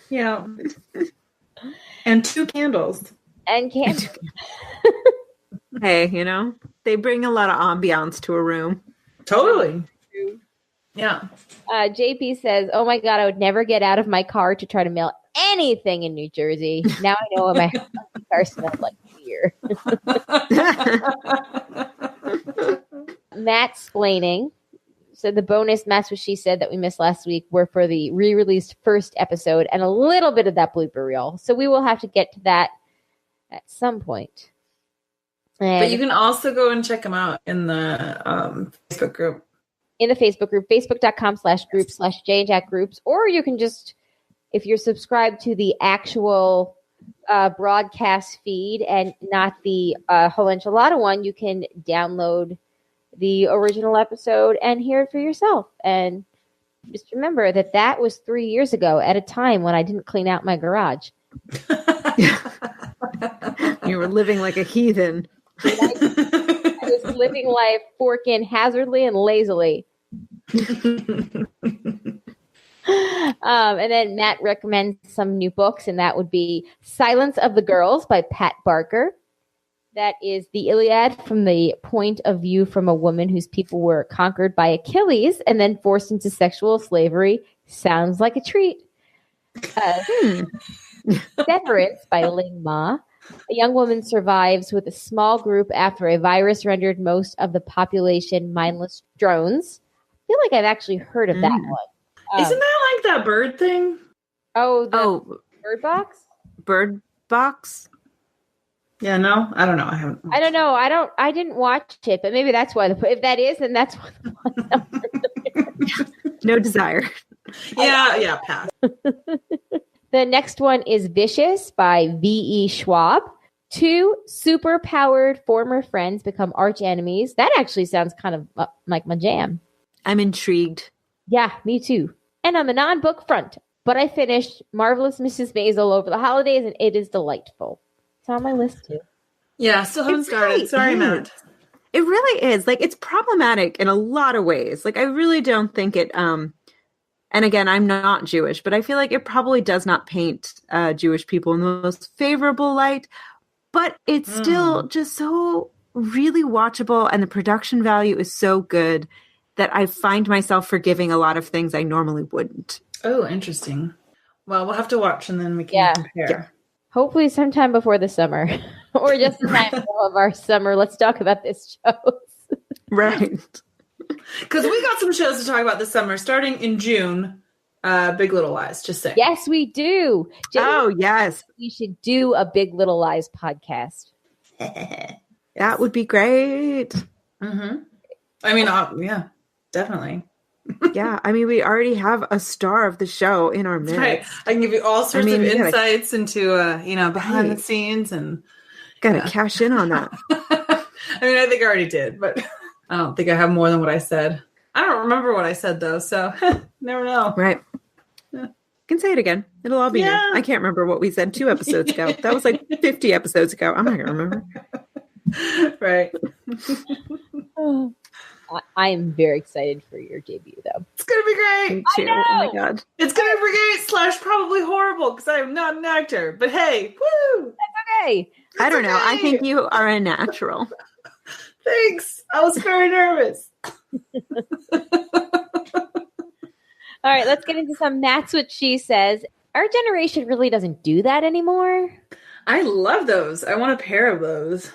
Speaker 3: Yeah. And 2 candles.
Speaker 1: And candles.
Speaker 2: Hey, they bring a lot of ambiance to a room.
Speaker 3: Totally. Yeah.
Speaker 1: JP says, oh my God, I would never get out of my car to try to mail anything in New Jersey. Now I know what my car smells like here. Matt Splaining. So the bonus Matt's What She Said that we missed last week were for the re-released first episode and a little bit of that blooper reel. So we will have to get to that at some point.
Speaker 3: But you can also go and check them out in the Facebook group.
Speaker 1: In the Facebook group, facebook.com/group/JJack groups. Or you can just, if you're subscribed to the actual broadcast feed and not the whole enchilada one, you can download the original episode and hear it for yourself. And just remember that was 3 years ago at a time when I didn't clean out my garage.
Speaker 2: You were living like a heathen.
Speaker 1: I was living life forking hazardly and lazily. And then Matt recommends some new books, and that would be Silence of the Girls by Pat Barker. That is the Iliad from the point of view from a woman whose people were conquered by Achilles and then forced into sexual slavery. Sounds like a treat. Severance by Ling Ma. A young woman survives with a small group after a virus rendered most of the population mindless drones. I feel like I've actually heard of that one.
Speaker 3: Isn't that like that bird thing?
Speaker 1: Oh, Bird Box?
Speaker 2: Bird Box?
Speaker 3: Yeah, no, I don't know.
Speaker 1: I don't know. I didn't watch it, but maybe that's why. If that is, then that's what the one.
Speaker 2: No desire.
Speaker 3: Yeah, pass.
Speaker 1: The next one is Vicious by V.E. Schwab. 2 super-powered former friends become arch enemies. That actually sounds kind of like my jam.
Speaker 2: I'm intrigued.
Speaker 1: Yeah, me too. And on the non-book front, but I finished Marvelous Mrs. Maisel over the holidays, and it is delightful. It's on my list too.
Speaker 3: Yeah, still haven't started. Sorry, Matt.
Speaker 2: It really is. It's problematic in a lot of ways. I really don't think it and again, I'm not Jewish, but I feel like it probably does not paint Jewish people in the most favorable light. But it's still just so really watchable, and the production value is so good that I find myself forgiving a lot of things I normally wouldn't.
Speaker 3: Oh, interesting. Well, we'll have to watch and then we can compare.
Speaker 2: Yeah.
Speaker 1: Hopefully sometime before the summer. Or just in time of our summer. Let's talk about this shows.
Speaker 2: Right.
Speaker 3: Because we got some shows to talk about this summer, starting in June. Big Little Lies, just saying.
Speaker 1: Yes, we do.
Speaker 2: Yes.
Speaker 1: We should do a Big Little Lies podcast.
Speaker 2: That would be great.
Speaker 3: Mm-hmm. I mean, yeah, definitely.
Speaker 2: Yeah, I mean, we already have a star of the show in our midst.
Speaker 3: Right. I can give you all sorts of insights into, behind the scenes and
Speaker 2: gotta cash in on that.
Speaker 3: I mean, I think I already did, but I don't think I have more than what I said. I don't remember what I said though, so never know.
Speaker 2: Right. Yeah. Can say it again. It'll all be new. I can't remember what we said 2 episodes ago. That was like 50 episodes ago. I'm not gonna remember.
Speaker 3: Right.
Speaker 1: I am very excited for your debut, though.
Speaker 3: It's going to be great.
Speaker 2: Me too. Oh my God.
Speaker 3: It's going to be great / probably horrible because I am not an actor. But hey, woo!
Speaker 1: That's okay.
Speaker 2: I don't know. I think you are a natural.
Speaker 3: Thanks. I was very nervous.
Speaker 1: All right, let's get into some That's What She Says. Our generation really doesn't do that anymore.
Speaker 3: I love those. I want a pair of those.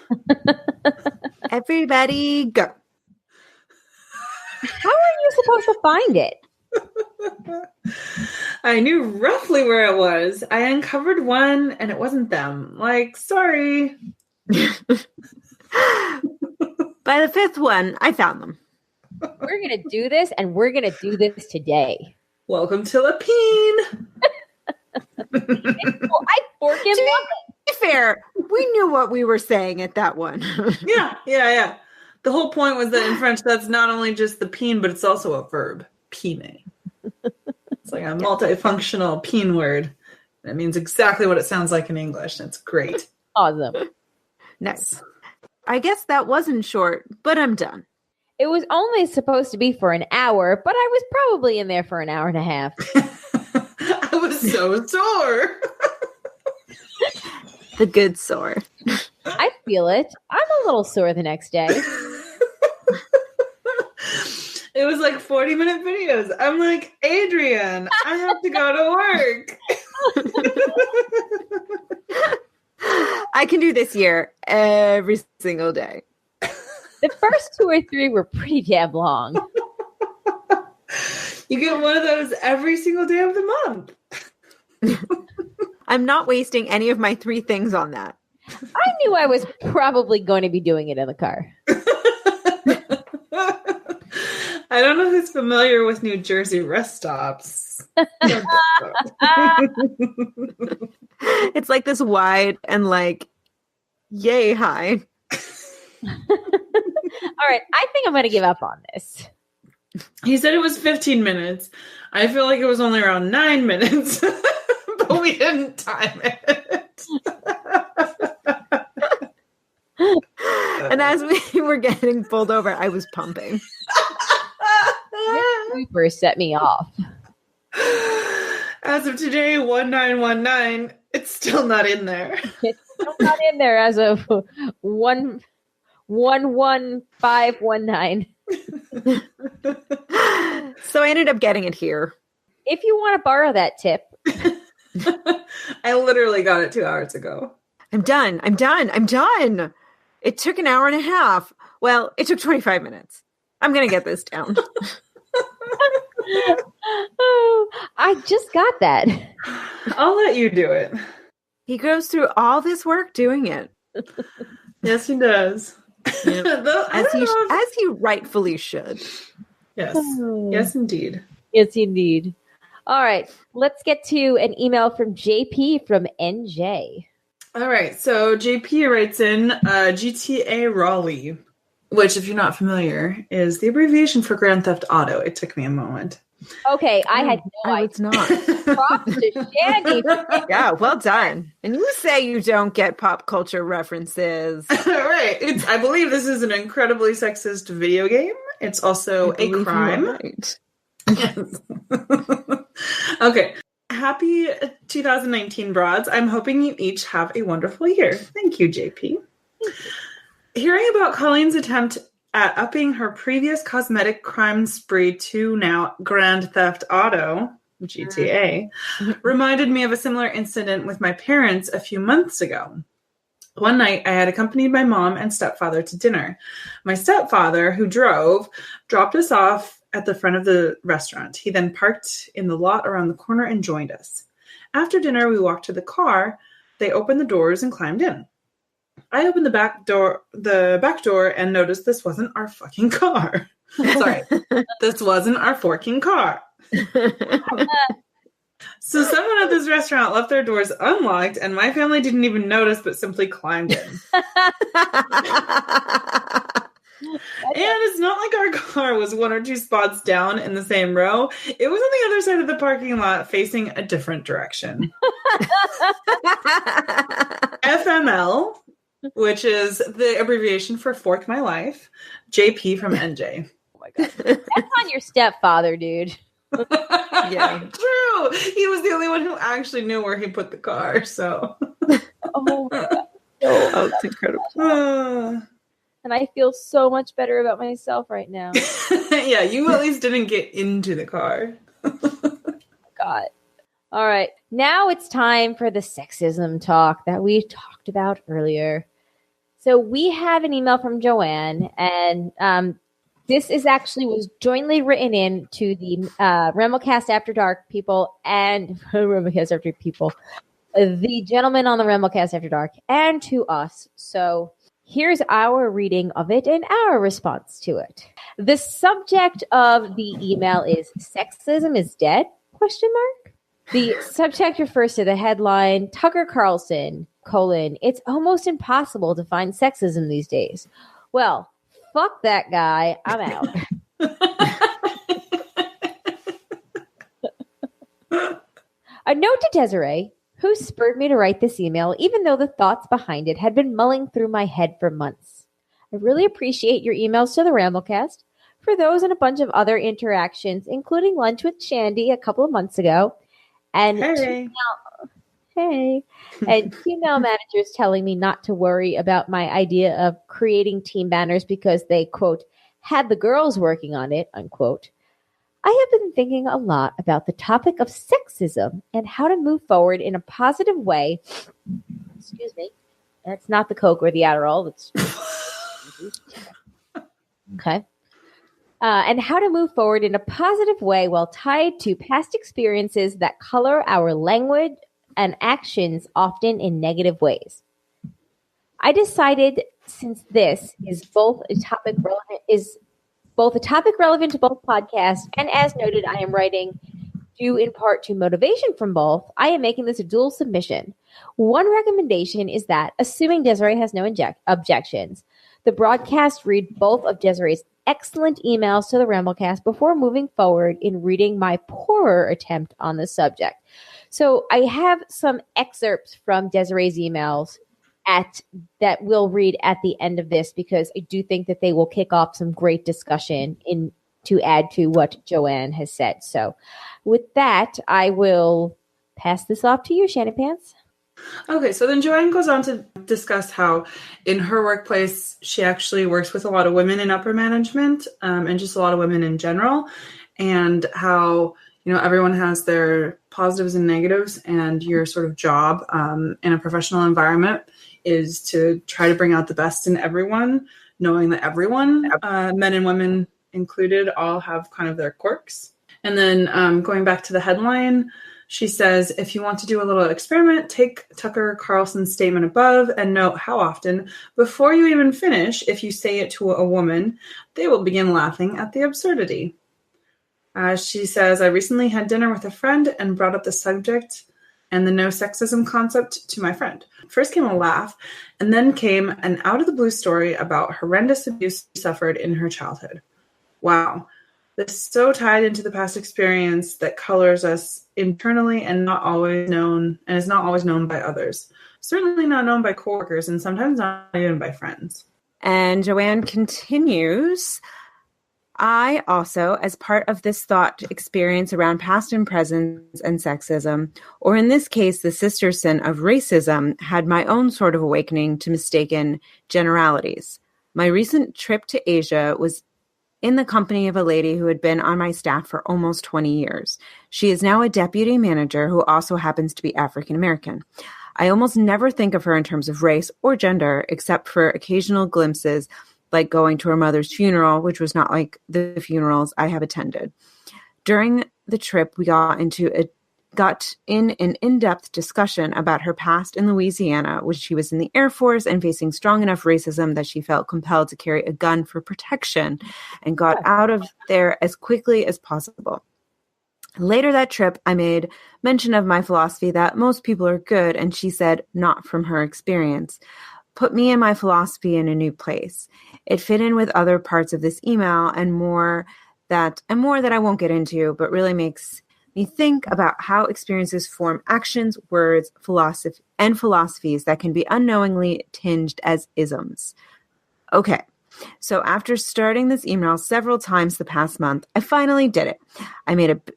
Speaker 2: Everybody go.
Speaker 1: How are you supposed to find it?
Speaker 3: I knew roughly where it was. I uncovered one and it wasn't them. Like, sorry.
Speaker 2: By the 5th one, I found them.
Speaker 1: We're going to do this, and we're going to do this today.
Speaker 3: Welcome to Lapine.
Speaker 1: Well, I fork him.
Speaker 2: To be fair, we knew what we were saying at that one.
Speaker 3: Yeah. The whole point was that in French, that's not only just the peen, but it's also a verb. Pine. It's like a multifunctional peen word. That means exactly what it sounds like in English. That's great.
Speaker 1: Awesome.
Speaker 2: Nice. I guess that wasn't short, but I'm done.
Speaker 1: It was only supposed to be for an hour, but I was probably in there for an hour and a half.
Speaker 3: I was so sore.
Speaker 2: The good sore.
Speaker 1: I feel it. I'm a little sore the next day.
Speaker 3: It was like 40-minute videos. I'm like, Adrian, I have to go to work.
Speaker 2: I can do this year every single day.
Speaker 1: The first 2 or 3 were pretty damn long.
Speaker 3: You get one of those every single day of the month.
Speaker 2: I'm not wasting any of my 3 things on that.
Speaker 1: I knew I was probably going to be doing it in the car.
Speaker 3: I don't know who's familiar with New Jersey rest stops.
Speaker 2: It's like this wide and like yay high.
Speaker 1: All right, I think I'm going to give up on this.
Speaker 3: He said it was 15 minutes. I feel like it was only around 9 minutes, but we didn't time it.
Speaker 2: And as we were getting pulled over, I was pumping.
Speaker 1: This Uber set me off.
Speaker 3: As of today, 1919, it's still not in there.
Speaker 1: It's still not in there as of 11519.
Speaker 2: So I ended up getting it here.
Speaker 1: If you want to borrow that tip.
Speaker 3: I literally got it 2 hours ago.
Speaker 2: I'm done. It took an hour and a half. Well, it took 25 minutes. I'm going to get this down.
Speaker 1: Oh, I just got that.
Speaker 3: I'll let you do it.
Speaker 2: He goes through all this work doing it.
Speaker 3: Yes, he does.
Speaker 2: Yep.
Speaker 3: Though,
Speaker 2: As he rightfully should.
Speaker 3: Yes. Yes, indeed.
Speaker 1: Yes, indeed. All right. Let's get to an email from JP from NJ.
Speaker 3: All right. So JP writes in GTA Raleigh, which, if you're not familiar, is the abbreviation for Grand Theft Auto. It took me a moment.
Speaker 1: Okay. I had no
Speaker 2: I
Speaker 1: idea.
Speaker 2: was not.
Speaker 1: Props to Shandy.
Speaker 2: Yeah, well done. And you say you don't get pop culture references.
Speaker 3: Right. I believe this is an incredibly sexist video game. It's also a crime.
Speaker 2: Right.
Speaker 3: Yes. Okay. Happy 2019, broads. I'm hoping you each have a wonderful year. Thank you, JP. Hearing about Colleen's attempt at upping her previous cosmetic crime spree to now Grand Theft Auto, GTA, reminded me of a similar incident with my parents a few months ago. One night, I had accompanied my mom and stepfather to dinner. My stepfather, who drove, dropped us off at the front of the restaurant. He then parked in the lot around the corner and joined us. After dinner, we walked to the car. They opened the doors and climbed in. I opened the back door and noticed this wasn't our fucking car. Sorry, this wasn't our fucking car. So someone at this restaurant left their doors unlocked, and my family didn't even notice, but simply climbed in. And it's not like our car was 1 or 2 spots down in the same row. It was on the other side of the parking lot, facing a different direction. FML, which is the abbreviation for Fork My Life. JP from NJ.
Speaker 1: Oh my God. That's on your stepfather, dude.
Speaker 3: Yeah, true. He was the only one who actually knew where he put the car. So,
Speaker 1: oh my God,
Speaker 2: oh, it's incredible.
Speaker 1: And I feel so much better about myself right now.
Speaker 3: Yeah, you at least didn't get into the car.
Speaker 1: God. All right, now it's time for the sexism talk that we talked about earlier. So we have an email from Joanne, and this was jointly written in to the Ramblecast After Dark people and Ramblecast After people, the gentleman on the Ramblecast After Dark, and to us. So here's our reading of it and our response to it. The subject of the email is "Sexism is Dead?" ? The subject refers to the headline "Tucker Carlson: It's almost impossible to find sexism these days." Well, fuck that guy. I'm out. A note to Desiree, who spurred me to write this email, even though the thoughts behind it had been mulling through my head for months. I really appreciate your emails to the Ramblecast. For those and a bunch of other interactions, including lunch with Shandy a couple of months ago, and and female managers telling me not to worry about my idea of creating team banners because they, quote, had the girls working on it, unquote. I have been thinking a lot about the topic of sexism and how to move forward in a positive way. Excuse me. That's not the Coke or the Adderall. It's okay. And how to move forward in a positive way while tied to past experiences that color our language and actions, often in negative ways. I decided, since this is both a topic relevant to both podcasts, and as noted, I am writing due in part to motivation from both, I am making this a dual submission. One recommendation is that, assuming Desiree has no objections, the broadcast read both of Desiree's excellent emails to the Ramblecast before moving forward in reading my poorer attempt on the subject. So I have some excerpts from Desiree's emails that we'll read at the end of this, because I do think that they will kick off some great discussion to add to what Joanne has said. So with that, I will pass this off to you, Shannon Pants.
Speaker 3: Okay, so then Joanne goes on to discuss how in her workplace, she actually works with a lot of women in upper management, and just a lot of women in general, and how, you know, everyone has their positives and negatives, and your sort of job in a professional environment is to try to bring out the best in everyone, knowing that everyone, men and women included, all have kind of their quirks. And then going back to the headline, she says, if you want to do a little experiment, take Tucker Carlson's statement above and note how often, before you even finish, if you say it to a woman, they will begin laughing at the absurdity. She says, I recently had dinner with a friend and brought up the subject and the no sexism concept to my friend. First came a laugh, and then came an out-of-the-blue story about horrendous abuse she suffered in her childhood. Wow. This is so tied into the past experience that colors us internally and is not always known by others. Certainly not known by coworkers, and sometimes not even by friends.
Speaker 2: And Joanne continues, I also, as part of this thought experience around past and present and sexism, or in this case, the sister sin of racism, had my own sort of awakening to mistaken generalities. My recent trip to Asia was in the company of a lady who had been on my staff for almost 20 years. She is now a deputy manager who also happens to be African American. I almost never think of her in terms of race or gender, except for occasional glimpses, like going to her mother's funeral, which was not like the funerals I have attended. During the trip, we got in an in-depth discussion about her past in Louisiana, when she was in the Air Force and facing strong enough racism that she felt compelled to carry a gun for protection and got out of there as quickly as possible. Later that trip, I made mention of my philosophy that most people are good, and she said, not from her experience. Put me and my philosophy in a new place. It fit in with other parts of this email and more that I won't get into, but really makes me think about how experiences form actions, words, philosophies that can be unknowingly tinged as isms. Okay, so after starting this email several times the past month, I finally did it.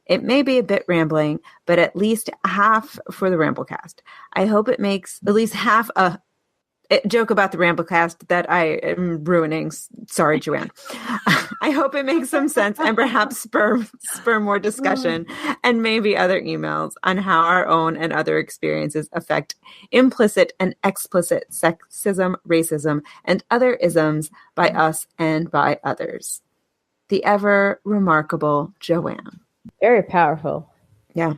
Speaker 2: It may be a bit rambling, but at least half for the Ramblecast. I hope it makes at least half a joke about the Ramblecast that I am ruining. Sorry, Joanne. I hope it makes some sense and perhaps spur more discussion and maybe other emails on how our own and other experiences affect implicit and explicit sexism, racism, and other isms by us and by others. The ever remarkable Joanne.
Speaker 1: Very powerful.
Speaker 2: Yeah.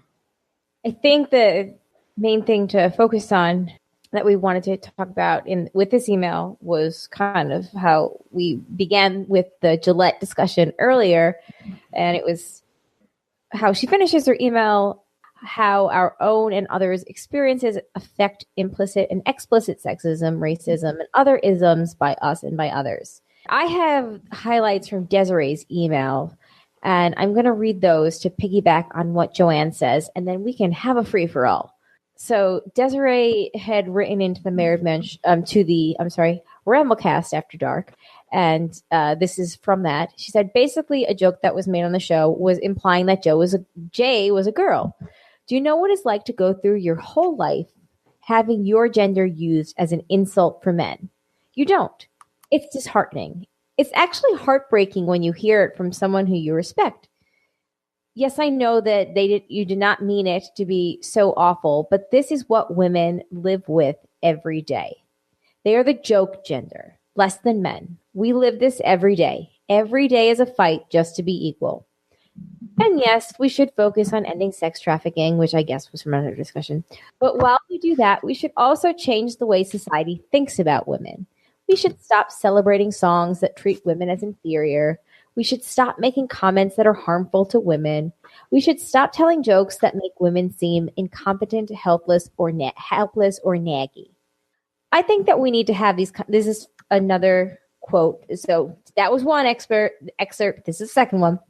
Speaker 1: I think the main thing to focus on that we wanted to talk about with this email was kind of how we began with the Gillette discussion earlier. And it was how she finishes her email, how our own and others' experiences affect implicit and explicit sexism, racism, and other isms by us and by others. I have highlights from Desiree's email, and I'm going to read those to piggyback on what Joanne says, and then we can have a free-for-all. So Desiree had written into the Ramblecast After Dark, and this is from that. She said, basically a joke that was made on the show was implying that Jay was a girl. Do you know what it's like to go through your whole life having your gender used as an insult for men? You don't. It's disheartening. It's actually heartbreaking when you hear it from someone who you respect. Yes, I know that you did not mean it to be so awful, but this is what women live with every day. They are the joke gender, less than men. We live this every day. Every day is a fight just to be equal. And yes, we should focus on ending sex trafficking, which I guess was from another discussion. But while we do that, we should also change the way society thinks about women. We should stop celebrating songs that treat women as inferior. We should stop making comments that are harmful to women. We should stop telling jokes that make women seem incompetent, helpless, or naggy. I think that we need to have these. This is another quote. So that was one excerpt. This is the second one.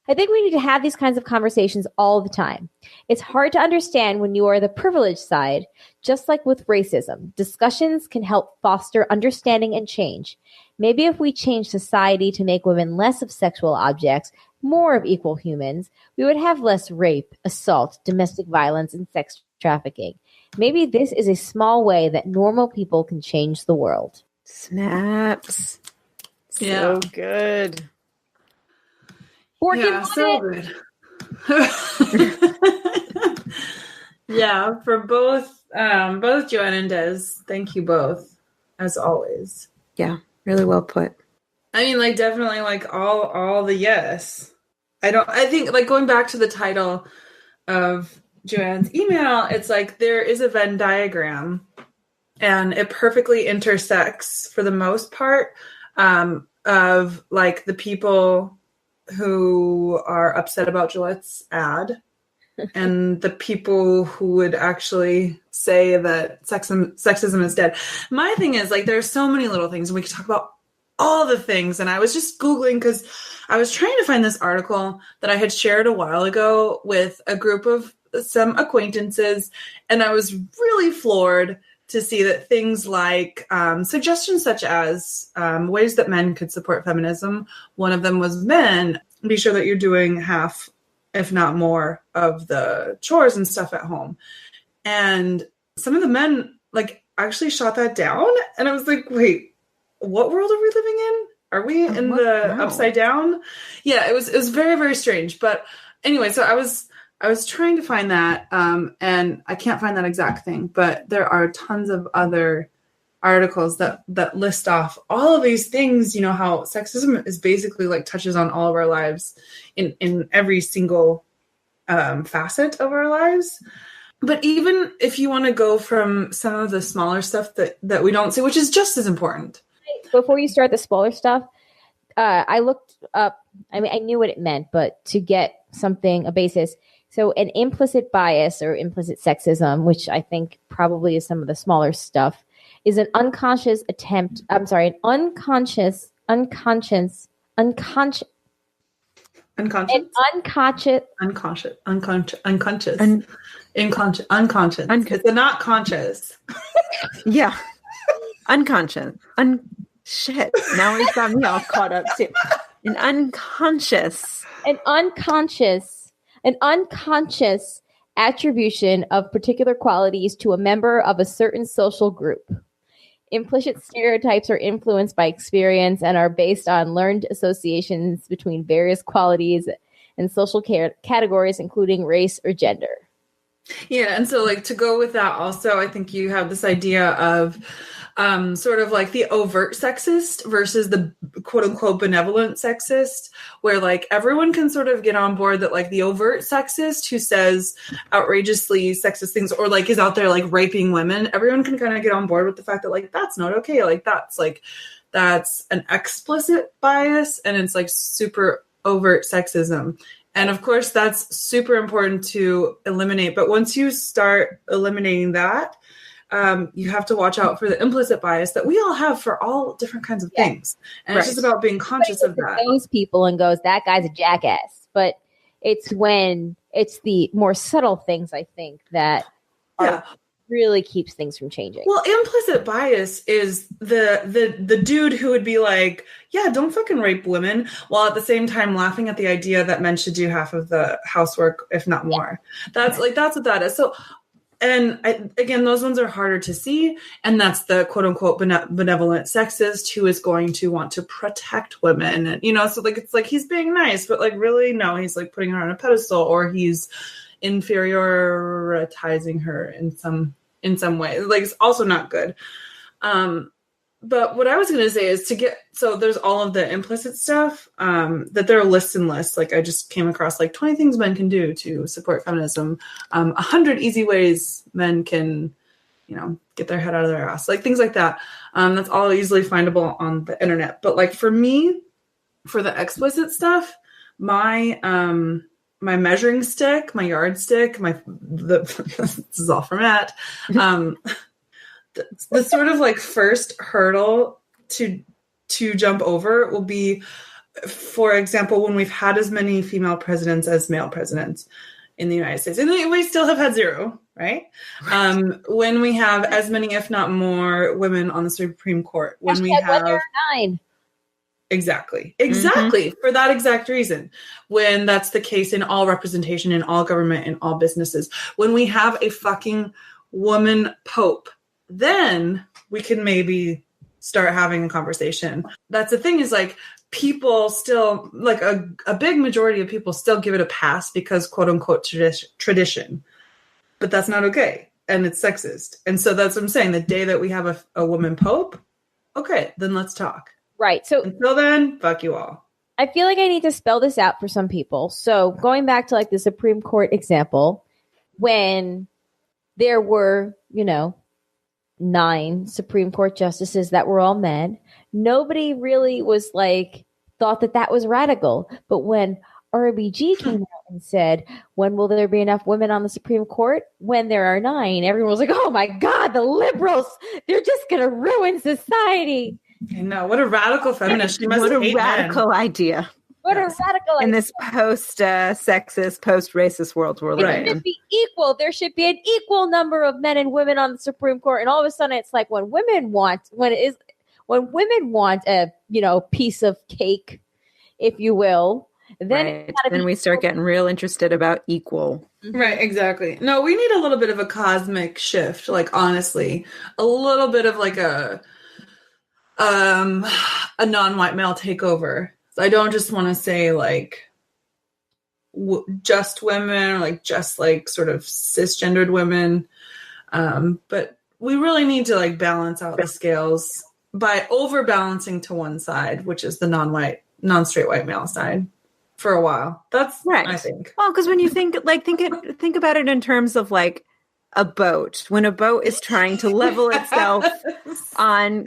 Speaker 1: I think we need to have these kinds of conversations all the time. It's hard to understand when you are the privileged side, just like with racism. Discussions can help foster understanding and change. Maybe if we change society to make women less of sexual objects, more of equal humans, we would have less rape, assault, domestic violence, and sex trafficking. Maybe this is a small way that normal people can change the world.
Speaker 2: Snaps.
Speaker 3: Yeah.
Speaker 2: So good.
Speaker 3: Yeah, so good. Yeah, for both Joanne and Des, thank you both, as always.
Speaker 2: Yeah, really well put.
Speaker 3: I mean, like, definitely, like, all the yes. I think, like, going back to the title of Joanne's email, it's like there is a Venn diagram, and it perfectly intersects, for the most part, of, like, the people who are upset about Gillette's ad and the people who would actually say that sexism is dead. My thing is, like, there's so many little things, and we could talk about all the things. And I was just Googling because I was trying to find this article that I had shared a while ago with a group of some acquaintances, and I was really floored to see that things like suggestions such as ways that men could support feminism. One of them was men, be sure that you're doing half, if not more, of the chores and stuff at home. And some of the men, like, actually shot that down. And I was like, wait, what world are we living in? are we in the upside down? Yeah, it was very, very strange. But anyway, so I was trying to find that, and I can't find that exact thing, but there are tons of other articles that list off all of these things, you know, how sexism is basically like touches on all of our lives in every single facet of our lives. But even if you want to go from some of the smaller stuff that we don't see, which is just as important.
Speaker 1: Before you start the smaller stuff, I looked up, I mean, I knew what it meant, but to get a basis. So an implicit bias or implicit sexism, which I think probably is some of the smaller stuff, is an unconscious attempt. I'm sorry, an unconscious. Unconscious. It's
Speaker 3: a not conscious.
Speaker 2: Yeah. Unconscious. Shit. Now he's got me all caught up too. An unconscious attribution of particular qualities to a member of a certain social group. Implicit stereotypes are influenced by experience and are based on learned associations between various qualities and social categories, including race or gender.
Speaker 3: Yeah, and so like to go with that also, I think you have this idea of sort of like the overt sexist versus the quote unquote benevolent sexist, where like everyone can sort of get on board that like the overt sexist who says outrageously sexist things or like is out there like raping women, everyone can kind of get on board with the fact that like that's not okay. Like that's an explicit bias and it's like super overt sexism. And of course that's super important to eliminate. But once you start eliminating that, you have to watch out for the implicit bias that we all have for all different kinds of things. And it's just about being conscious of that.
Speaker 1: Those people and goes, that guy's a jackass. But it's when it's the more subtle things, I think, that really keeps things from changing.
Speaker 3: Well, implicit bias is the dude who would be like, yeah, don't fucking rape women, while at the same time laughing at the idea that men should do half of the housework, if not more. That's what that is. So, and again, those ones are harder to see. And that's the quote unquote benevolent sexist who is going to want to protect women. And, you know, so like, it's like, he's being nice, but like, really, no, he's like putting her on a pedestal or he's inferioritizing her in some way. Like, it's also not good. But what I was going to say is so there's all of the implicit stuff, that there are lists and lists. Like I just came across like 20 things men can do to support feminism. 100 easy ways men can, you know, get their head out of their ass, like things like that. That's all easily findable on the internet. But like for me, for the explicit stuff, my measuring stick, my yardstick, this is all from Matt. The sort of like first hurdle to jump over will be, for example, when we've had as many female presidents as male presidents in the United States, and we still have had zero, right? When we have as many, if not more, women on the Supreme Court, when we have
Speaker 1: 9.
Speaker 3: Exactly. Mm-hmm. For that exact reason. When that's the case in all representation, in all government, in all businesses, when we have a fucking woman pope, then we can maybe start having a conversation. That's the thing, is like people still, like a big majority of people still give it a pass because quote unquote tradition, but that's not okay. And it's sexist. And so that's what I'm saying. The day that we have a woman pope, okay, then let's talk.
Speaker 1: Right. So
Speaker 3: until then, fuck you all.
Speaker 1: I feel like I need to spell this out for some people. So going back to like the Supreme Court example, when there were, 9 Supreme Court justices that were all men, nobody really was like, thought that was radical. But when RBG came out and said, when will there be enough women on the Supreme Court? When there are 9, everyone was like, oh my God, the liberals, they're just going to ruin society.
Speaker 3: I know. What a radical feminist. She must
Speaker 2: what a
Speaker 3: hate
Speaker 2: radical
Speaker 3: men.
Speaker 2: idea.
Speaker 1: What a radical idea.
Speaker 2: In this post-sexist, post-racist world we're living in.
Speaker 1: It should be equal. There should be an equal number of men and women on the Supreme Court. And all of a sudden it's like when women want a, piece of cake, if you will, then
Speaker 2: we start getting real interested about equal.
Speaker 3: Right, exactly. No, we need a little bit of a cosmic shift, like honestly. A little bit of like a a non-white male take over. So I don't just want to say like just women or like just like sort of cisgendered women. But we really need to like balance out the scales by overbalancing to one side, which is the non-straight white male side for a while. That's right. I think.
Speaker 2: Well, because when you think about it in terms of like a boat, when a boat is trying to level itself on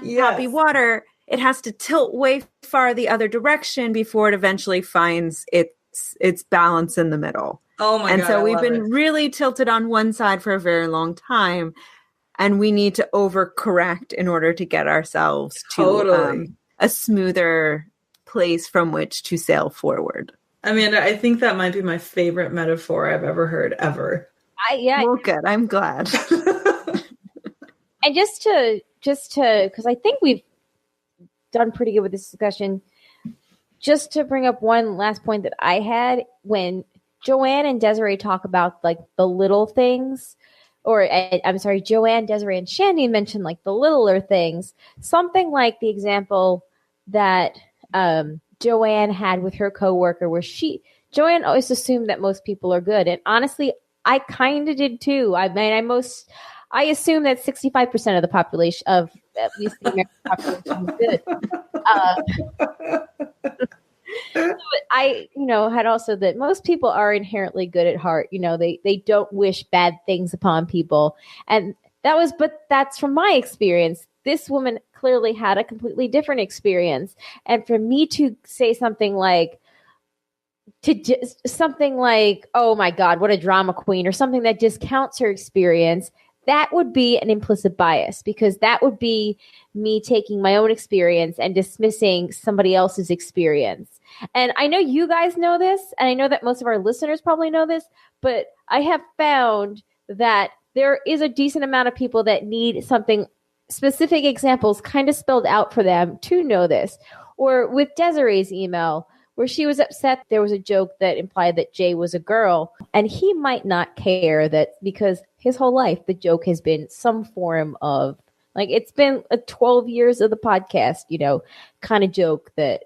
Speaker 2: choppy water, it has to tilt way far the other direction before it eventually finds its balance in the middle.
Speaker 3: Oh my God.
Speaker 2: And so we've been really tilted on one side for a very long time, and we need to overcorrect in order to get ourselves to a smoother place from which to sail forward.
Speaker 3: Amanda, I think that might be my favorite metaphor I've ever heard ever.
Speaker 2: Well, good. I'm glad.
Speaker 1: And just to, because I think we've done pretty good with this discussion. Just to bring up one last point that I had, when Joanne and Desiree talk about like the little things, or I'm sorry, Joanne, Desiree, and Shandy mentioned like the littler things. Something like the example that Joanne had with her coworker, where Joanne always assumed that most people are good, and honestly, I kind of did too. I mean, I assume that 65% of the population, of at least the American population, is good. I, had also that most people are inherently good at heart. They don't wish bad things upon people. And that's from my experience. This woman clearly had a completely different experience. And for me to say something like, oh my God, what a drama queen, or something that discounts her experience, that would be an implicit bias, because that would be me taking my own experience and dismissing somebody else's experience. And I know you guys know this, and I know that most of our listeners probably know this, but I have found that there is a decent amount of people that need something, specific examples kind of spelled out for them to know this. Or with Desiree's email, where she was upset there was a joke that implied that Jay was a girl, and he might not care that, because his whole life the joke has been some form of, like, it's been 12 years of the podcast, kind of joke that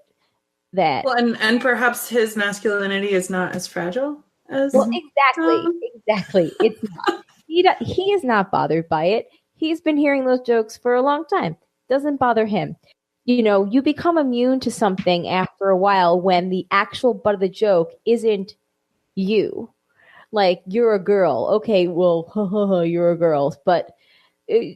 Speaker 1: well,
Speaker 3: and perhaps his masculinity is not as fragile as
Speaker 1: exactly it's not. He is not bothered by it. He's been hearing those jokes for a long time. Doesn't bother him. You become immune to something after a while when the actual butt of the joke isn't you. Like, you're a girl. Okay, well, you're a girl. But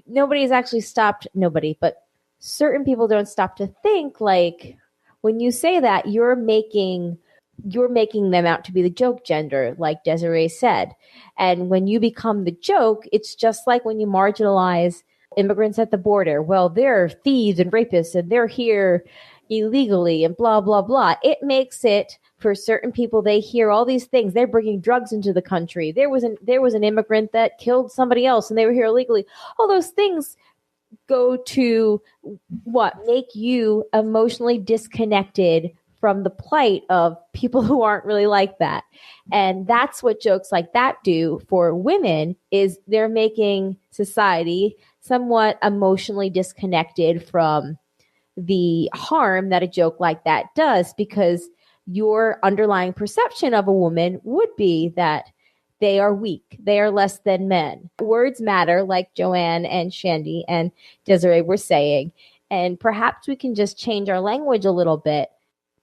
Speaker 1: nobody's actually stopped. Nobody, but certain people don't stop to think, like, when you say that, you're making them out to be the joke gender, like Desiree said. And when you become the joke, it's just like when you marginalize immigrants at the border. Well, they're thieves and rapists, and they're here illegally and blah, blah, blah. It makes it, for certain people, they hear all these things. They're bringing drugs into the country. There was an immigrant that killed somebody else, and they were here illegally. All those things go to make you emotionally disconnected from the plight of people who aren't really like that. And that's what jokes like that do for women, is they're making society somewhat emotionally disconnected from the harm that a joke like that does, because your underlying perception of a woman would be that they are weak, they are less than men. Words matter, like Joanne and Shandy and Desiree were saying, and perhaps we can just change our language a little bit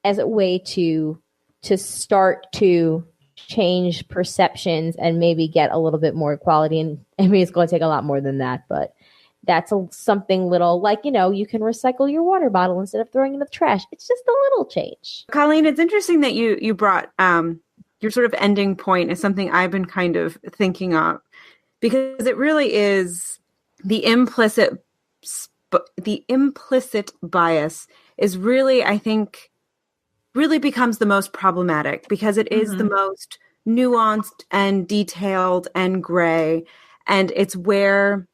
Speaker 1: as a way to start to change perceptions and maybe get a little bit more equality. And I mean, it's going to take a lot more than that, but that's something little, like, you can recycle your water bottle instead of throwing it in the trash. It's just a little change.
Speaker 2: Colleen, it's interesting that you brought your sort of ending point is something I've been kind of thinking of, because it really is the implicit bias is really, I think, really becomes the most problematic, because it is the most nuanced and detailed and gray. And it's where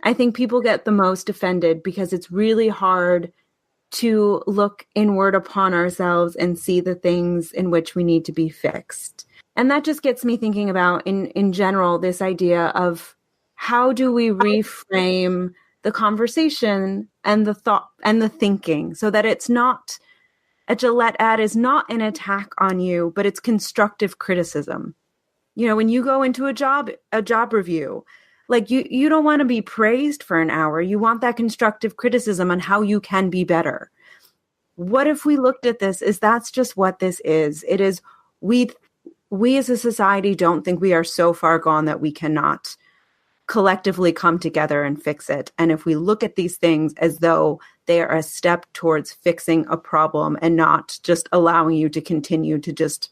Speaker 2: I think people get the most offended, because it's really hard to look inward upon ourselves and see the things in which we need to be fixed. And that just gets me thinking about, in general, this idea of how do we reframe the conversation and the thought and the thinking, so that it's not, a Gillette ad is not an attack on you, but it's constructive criticism. You know, when you go into a job review, like you don't want to be praised for an hour. You want that constructive criticism on how you can be better. What if we looked at this as that's just what this is? It is, we as a society don't think we are so far gone that we cannot collectively come together and fix it. And if we look at these things as though they are a step towards fixing a problem and not just allowing you to continue to just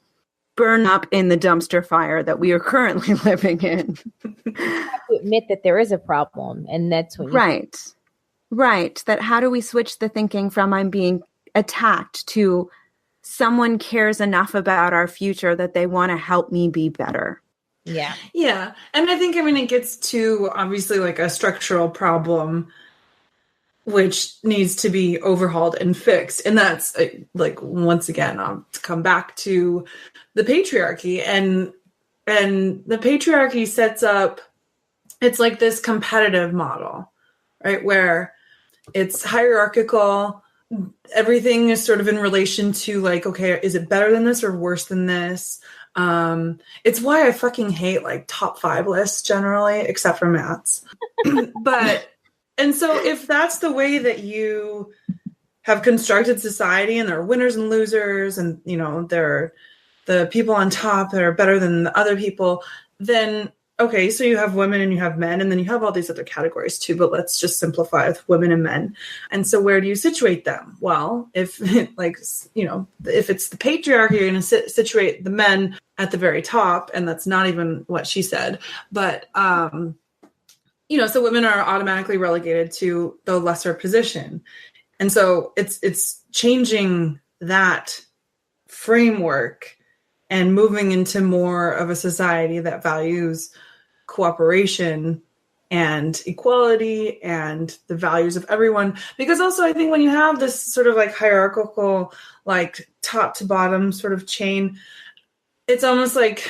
Speaker 2: burn up in the dumpster fire that we are currently living in.
Speaker 1: You have to admit that there is a problem, and that's when
Speaker 2: Right. That how do we switch the thinking from I'm being attacked to someone cares enough about our future that they want to help me be better.
Speaker 1: Yeah.
Speaker 3: Yeah. And I think, it gets to obviously like a structural problem which needs to be overhauled and fixed. And that's like, once again, I'll come back to the patriarchy, and the patriarchy sets up, it's like this competitive model, right? Where it's hierarchical. Everything is sort of in relation to like, okay, is it better than this or worse than this? It's why I fucking hate like top 5 lists generally, except for Matt's. And so if that's the way that you have constructed society, and there are winners and losers, and, you know, there are the people on top that are better than the other people, then, okay, so you have women and you have men, and then you have all these other categories too, but let's just simplify with women and men. And so where do you situate them? Well, if like, you know, if it's the patriarchy, you're going to situate the men at the very top, and that's not even what she said. But, you know, so women are automatically relegated to the lesser position. And so it's changing that framework and moving into more of a society that values cooperation and equality and the values of everyone. Because also I think when you have this sort of like hierarchical, like top to bottom sort of chain, it's almost like,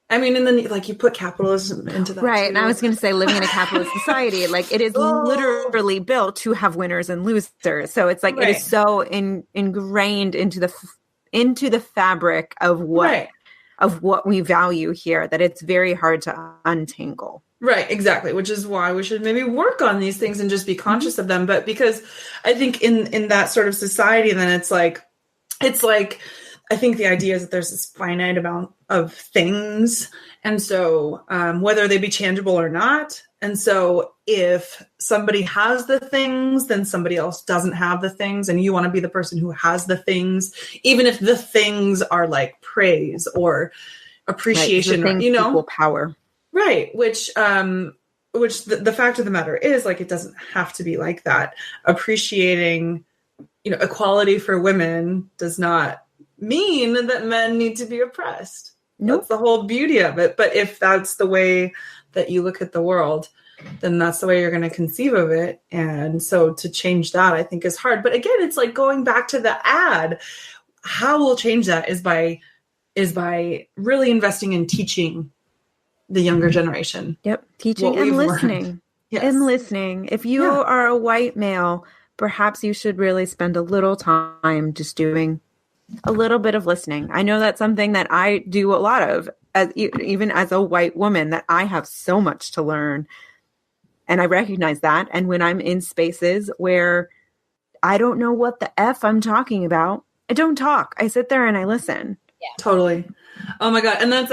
Speaker 3: and then like you put capitalism into that.
Speaker 2: Right.
Speaker 3: Too.
Speaker 2: And I was going to say, living in a capitalist society, like it is literally built to have winners and losers. So it's like, It is so ingrained into the fabric of what we value here, that it's very hard to untangle.
Speaker 3: Right, exactly. Which is why we should maybe work on these things and just be conscious of them. But because I think in that sort of society, then it's like, I think the idea is that there's this finite amount of things. And so whether they be tangible or not. And so if somebody has the things, then somebody else doesn't have the things. And you want to be the person who has the things, even if the things are like praise or appreciation,
Speaker 2: right,
Speaker 3: you know,
Speaker 2: equal power.
Speaker 3: Right. Which the fact of the matter is, like, it doesn't have to be like that. Appreciating, you know, equality for women does not mean that men need to be oppressed.
Speaker 2: Nope.
Speaker 3: That's the whole beauty of it. But if that's the way that you look at the world, then that's the way you're going to conceive of it. And so to change that, I think, is hard. But again, it's like going back to the ad. How we'll change that is by really investing in teaching the younger generation.
Speaker 2: Yep. Teaching and listening.
Speaker 3: Yes.
Speaker 2: And listening. If you are a white male, perhaps you should really spend a little time just doing a little bit of listening. I know that's something that I do a lot of, even as a white woman, that I have so much to learn. And I recognize that. And when I'm in spaces where I don't know what the F I'm talking about, I don't talk. I sit there and I listen.
Speaker 3: Yeah, totally. Oh my God. And that's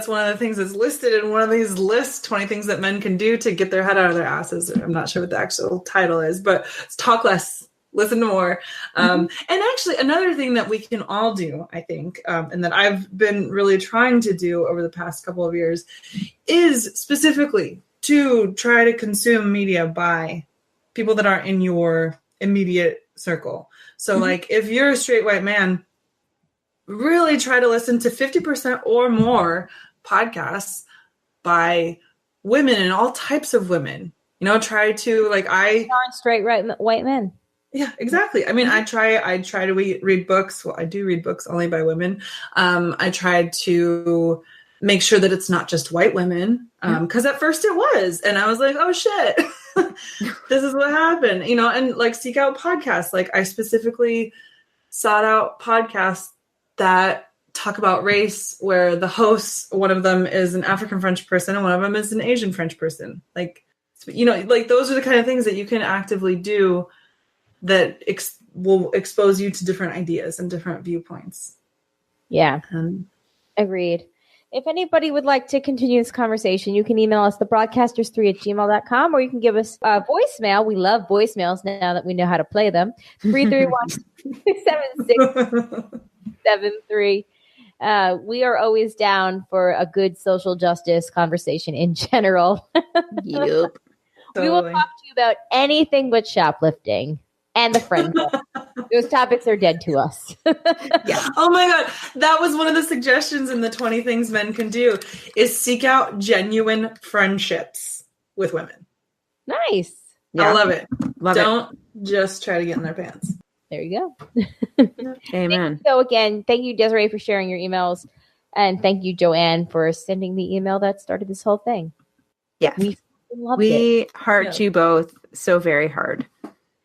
Speaker 3: one of the things that's listed in one of these lists, 20 things that men can do to get their head out of their asses. I'm not sure what the actual title is, but it's talk less, listen to more. And actually another thing that we can all do, I think, and that I've been really trying to do over the past couple of years, is specifically to try to consume media by people that are in your immediate circle. So like if you're a straight white man, really try to listen to 50% or more podcasts by women and all types of women. You know, try to
Speaker 1: straight white men.
Speaker 3: Yeah, exactly. I mean, I try to read books. Well, I do read books only by women. I tried to make sure that it's not just white women. Because at first it was. And I was like, oh, shit, this is what happened. And like seek out podcasts. Like I specifically sought out podcasts that talk about race where the hosts, one of them is an African French person and one of them is an Asian French person. Like, like those are the kind of things that you can actively do that will expose you to different ideas and different viewpoints.
Speaker 1: Yeah. Agreed. If anybody would like to continue this conversation, you can email us thebroadcasters3@gmail.com, or you can give us a voicemail. We love voicemails now that we know how to play them. 331-7673. We are always down for a good social justice conversation in general.
Speaker 2: Yep.
Speaker 1: We will talk to you about anything but shoplifting and the friend zone. Those topics are dead to us.
Speaker 3: Yeah. Oh my God. That was one of the suggestions in the 20 Things Men Can Do is seek out genuine friendships with women.
Speaker 1: Nice.
Speaker 3: Yeah. I love it. Don't just try to get in their pants.
Speaker 1: There you go.
Speaker 2: Amen.
Speaker 1: So again, thank you, Desiree, for sharing your emails. And thank you, Joanne, for sending the email that started this whole thing.
Speaker 2: Yes. We heart you both so very hard.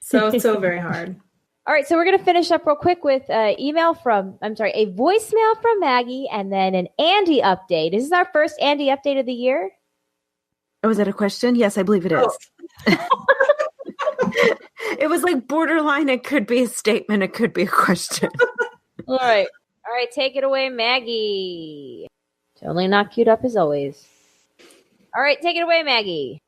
Speaker 3: So very hard.
Speaker 1: All right, so we're going to finish up real quick with a voicemail from Maggie and then an Andy update. This is our first Andy update of the year.
Speaker 2: Oh, is that a question? Yes, I believe it is. It was like borderline. It could be a statement. It could be a question.
Speaker 1: All right, take it away, Maggie. Totally not queued up as always. All right, take it away, Maggie.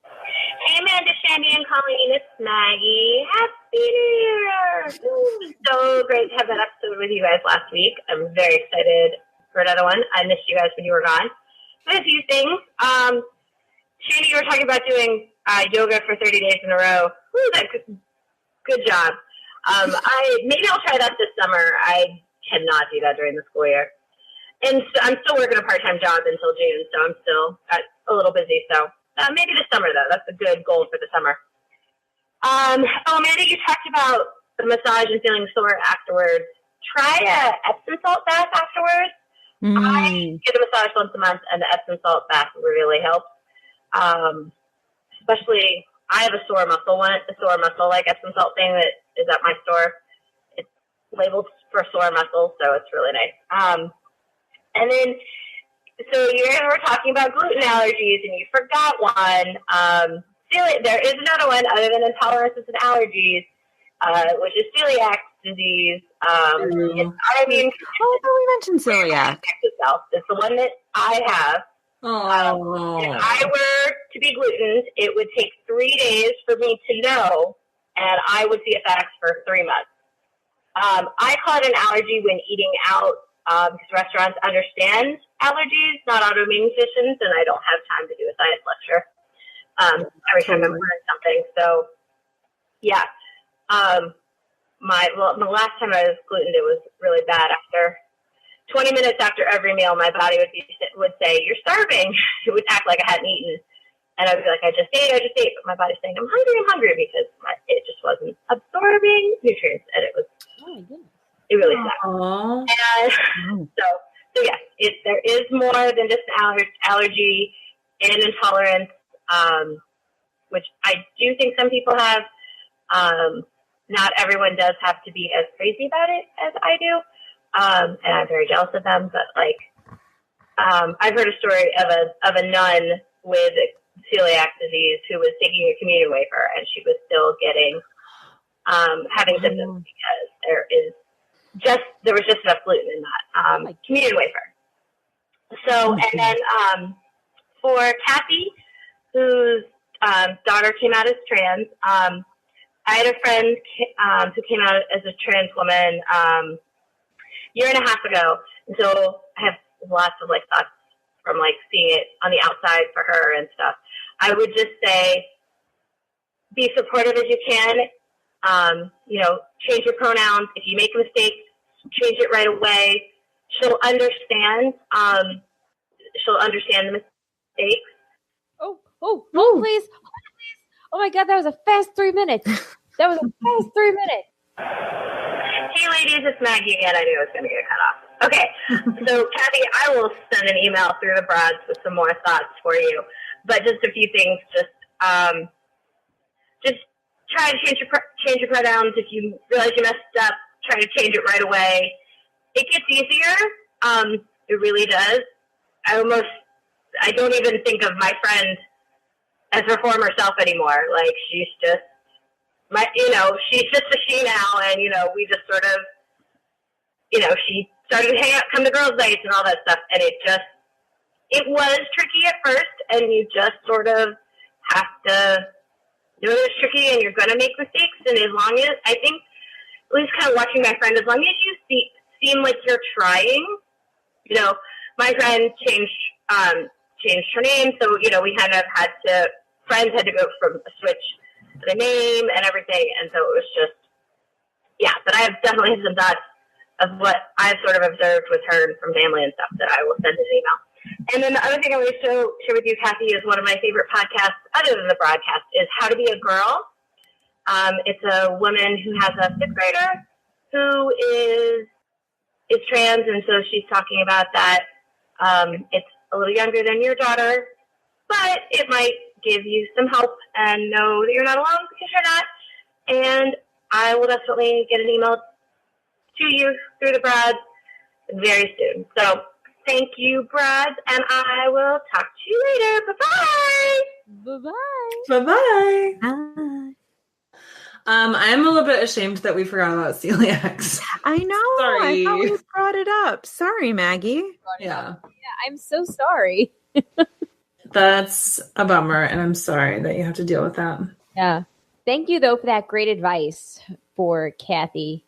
Speaker 4: Hey, Amanda, Shandy, and Colleen. It's Maggie. Happy New Year! It was so great to have that episode with you guys last week. I'm very excited for another one. I missed you guys when you were gone. But a few things. Shandy, you were talking about doing yoga for 30 days in a row. Woo, good job. Maybe I'll try that this summer. I cannot do that during the school year. And so I'm still working a part-time job until June, so I'm still a little busy. So maybe this summer, though. That's a good goal for the summer. Amanda, you talked about the massage and feeling sore afterwards. Try a Epsom salt bath afterwards. I get a massage once a month, and the Epsom salt bath really helps. Especially, I have a sore muscle like Epsom salt thing that is at my store. It's labeled for sore muscles, so it's really nice. And then, so you guys were talking about gluten allergies, and you forgot one. There is another one other than intolerances and allergies, which is celiac disease. We mentioned celiac. It's the one that I have. If I were to be glutened, it would take 3 days for me to know, and I would see effects for 3 months. I call it an allergy when eating out, because restaurants understand allergies, not autoimmune conditions, and I don't have time to do a science lecture every time I'm learning something. So, yeah. The last time I was glutened, it was really bad. After 20 minutes after every meal, my body would say, "You're starving." It would act like I hadn't eaten. And I would be like, I just ate. But my body's saying, I'm hungry because it just wasn't absorbing nutrients. And it was, it really sucked. And so yes, there is more than just allergy and intolerance, which I do think some people have. Not everyone does have to be as crazy about it as I do. And I'm very jealous of them. But I've heard a story of a nun with celiac disease who was taking a communion wafer, and she was still having symptoms because there was just enough gluten in that communion wafer. So, and then for Kathy, whose daughter came out as trans, I had a friend who came out as a trans woman year and a half ago, and so I have lots of thoughts from seeing it on the outside for her and stuff. I would just say, be supportive as you can. Change your pronouns. If you make a mistake, change it right away. She'll understand. She'll understand the mistakes.
Speaker 1: Oh, please. Oh my God, that was a fast 3 minutes. Hey ladies, it's Maggie again. I knew I was going to get cut off.
Speaker 4: Okay, so Kathy, I will send an email through the broads with some more thoughts for you. But just a few things. Just try to change your pronouns. If you realize you messed up, try to change it right away. It gets easier. It really does. I don't even think of my friend as her former self anymore. Like she's just she's just a she now, and we just sort of, she started to hang out, come to girls' nights and all that stuff, and it was tricky at first, and you just sort of have to know it's tricky, and you're going to make mistakes, and as long as, I think, at least kind of watching my friend, as long as you seem like you're trying, my friend changed her name, so, we kind of friends had to go from a switch to the name and everything, and so it was just, but I have definitely some thoughts of what I've sort of observed with her and from family and stuff that I will send an email. And then the other thing I want to share with you, Kathy, is one of my favorite podcasts, other than the broadcast, is How to Be a Girl. It's a woman who has a fifth grader who is trans, and so she's talking about that. It's a little younger than your daughter, but it might give you some help and know that you're not alone because you're not. And I will definitely get an email to you through the Brads very soon. So thank you, Brads, and I will talk to you later. Bye-bye.
Speaker 1: Bye-bye.
Speaker 3: Bye-bye. I'm a little bit ashamed that we forgot about celiacs.
Speaker 2: I know.
Speaker 3: Sorry.
Speaker 2: I thought we brought it up. Sorry, Maggie.
Speaker 3: Yeah.
Speaker 1: I'm so sorry.
Speaker 3: That's a bummer, and I'm sorry that you have to deal with that.
Speaker 1: Yeah. Thank you, though, for that great advice for Kathy.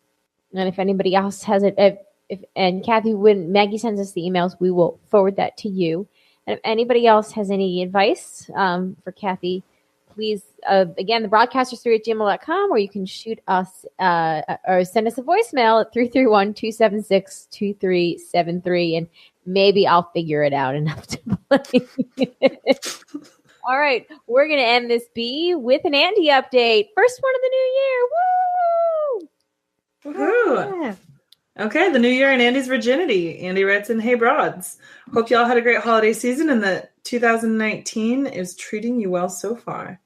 Speaker 1: And if anybody else has it, and Kathy, when Maggie sends us the emails, we will forward that to you. And if anybody else has any advice for Kathy, please, again, the broadcasters3@gmail.com, or you can shoot us or send us a voicemail at 331-276-2373, and maybe I'll figure it out enough to play. All right, we're going to end this B with an Andy update. First one of the new year. Woo!
Speaker 3: Woohoo!
Speaker 2: Yeah.
Speaker 3: Okay, the new year and Andy's virginity. Andy writes in, "Hey broads, hope y'all had a great holiday season and that 2019 is treating you well so far.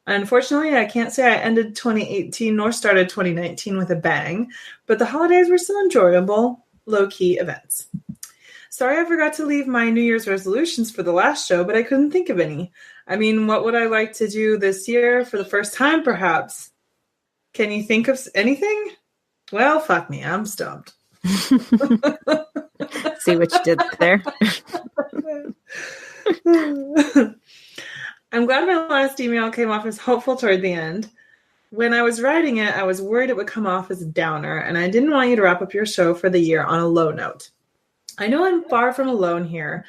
Speaker 3: Unfortunately, I can't say I ended 2018 nor started 2019 with a bang, but the holidays were some enjoyable, low-key events. Sorry I forgot to leave my New Year's resolutions for the last show, but I couldn't think of any. I mean, what would I like to do this year for the first time, perhaps? Can you think of anything? Well, fuck me, I'm stumped."
Speaker 2: See what you did there.
Speaker 3: I'm glad my last email came off as hopeful toward the end. When I was writing it, I was worried it would come off as a downer, and I didn't want you to wrap up your show for the year on a low note. I know I'm far from alone here,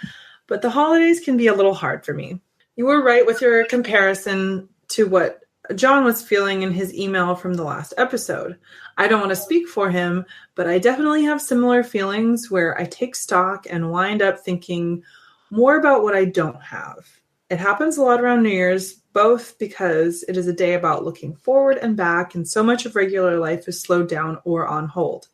Speaker 3: but the holidays can be a little hard for me. You were right with your comparison to what John was feeling in his email from the last episode. I don't want to speak for him, but I definitely have similar feelings where I take stock and wind up thinking more about what I don't have. It happens a lot around New Year's, both because it is a day about looking forward and back, and so much of regular life is slowed down or on hold.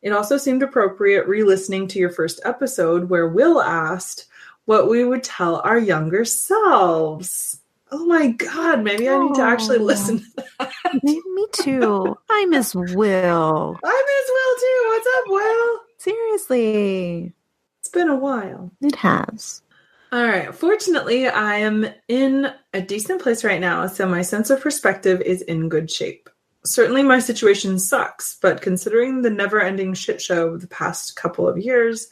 Speaker 3: It also seemed appropriate re-listening to your first episode where Will asked what we would tell our younger selves. Oh my God, maybe I need to actually listen to that.
Speaker 2: Me too. I miss Will.
Speaker 3: I miss Will too. What's up, Will?
Speaker 2: Seriously.
Speaker 3: It's been a while.
Speaker 2: It has.
Speaker 3: All right. Fortunately, I am in a decent place right now, so my sense of perspective is in good shape. Certainly my situation sucks, but considering the never-ending shit show of the past couple of years,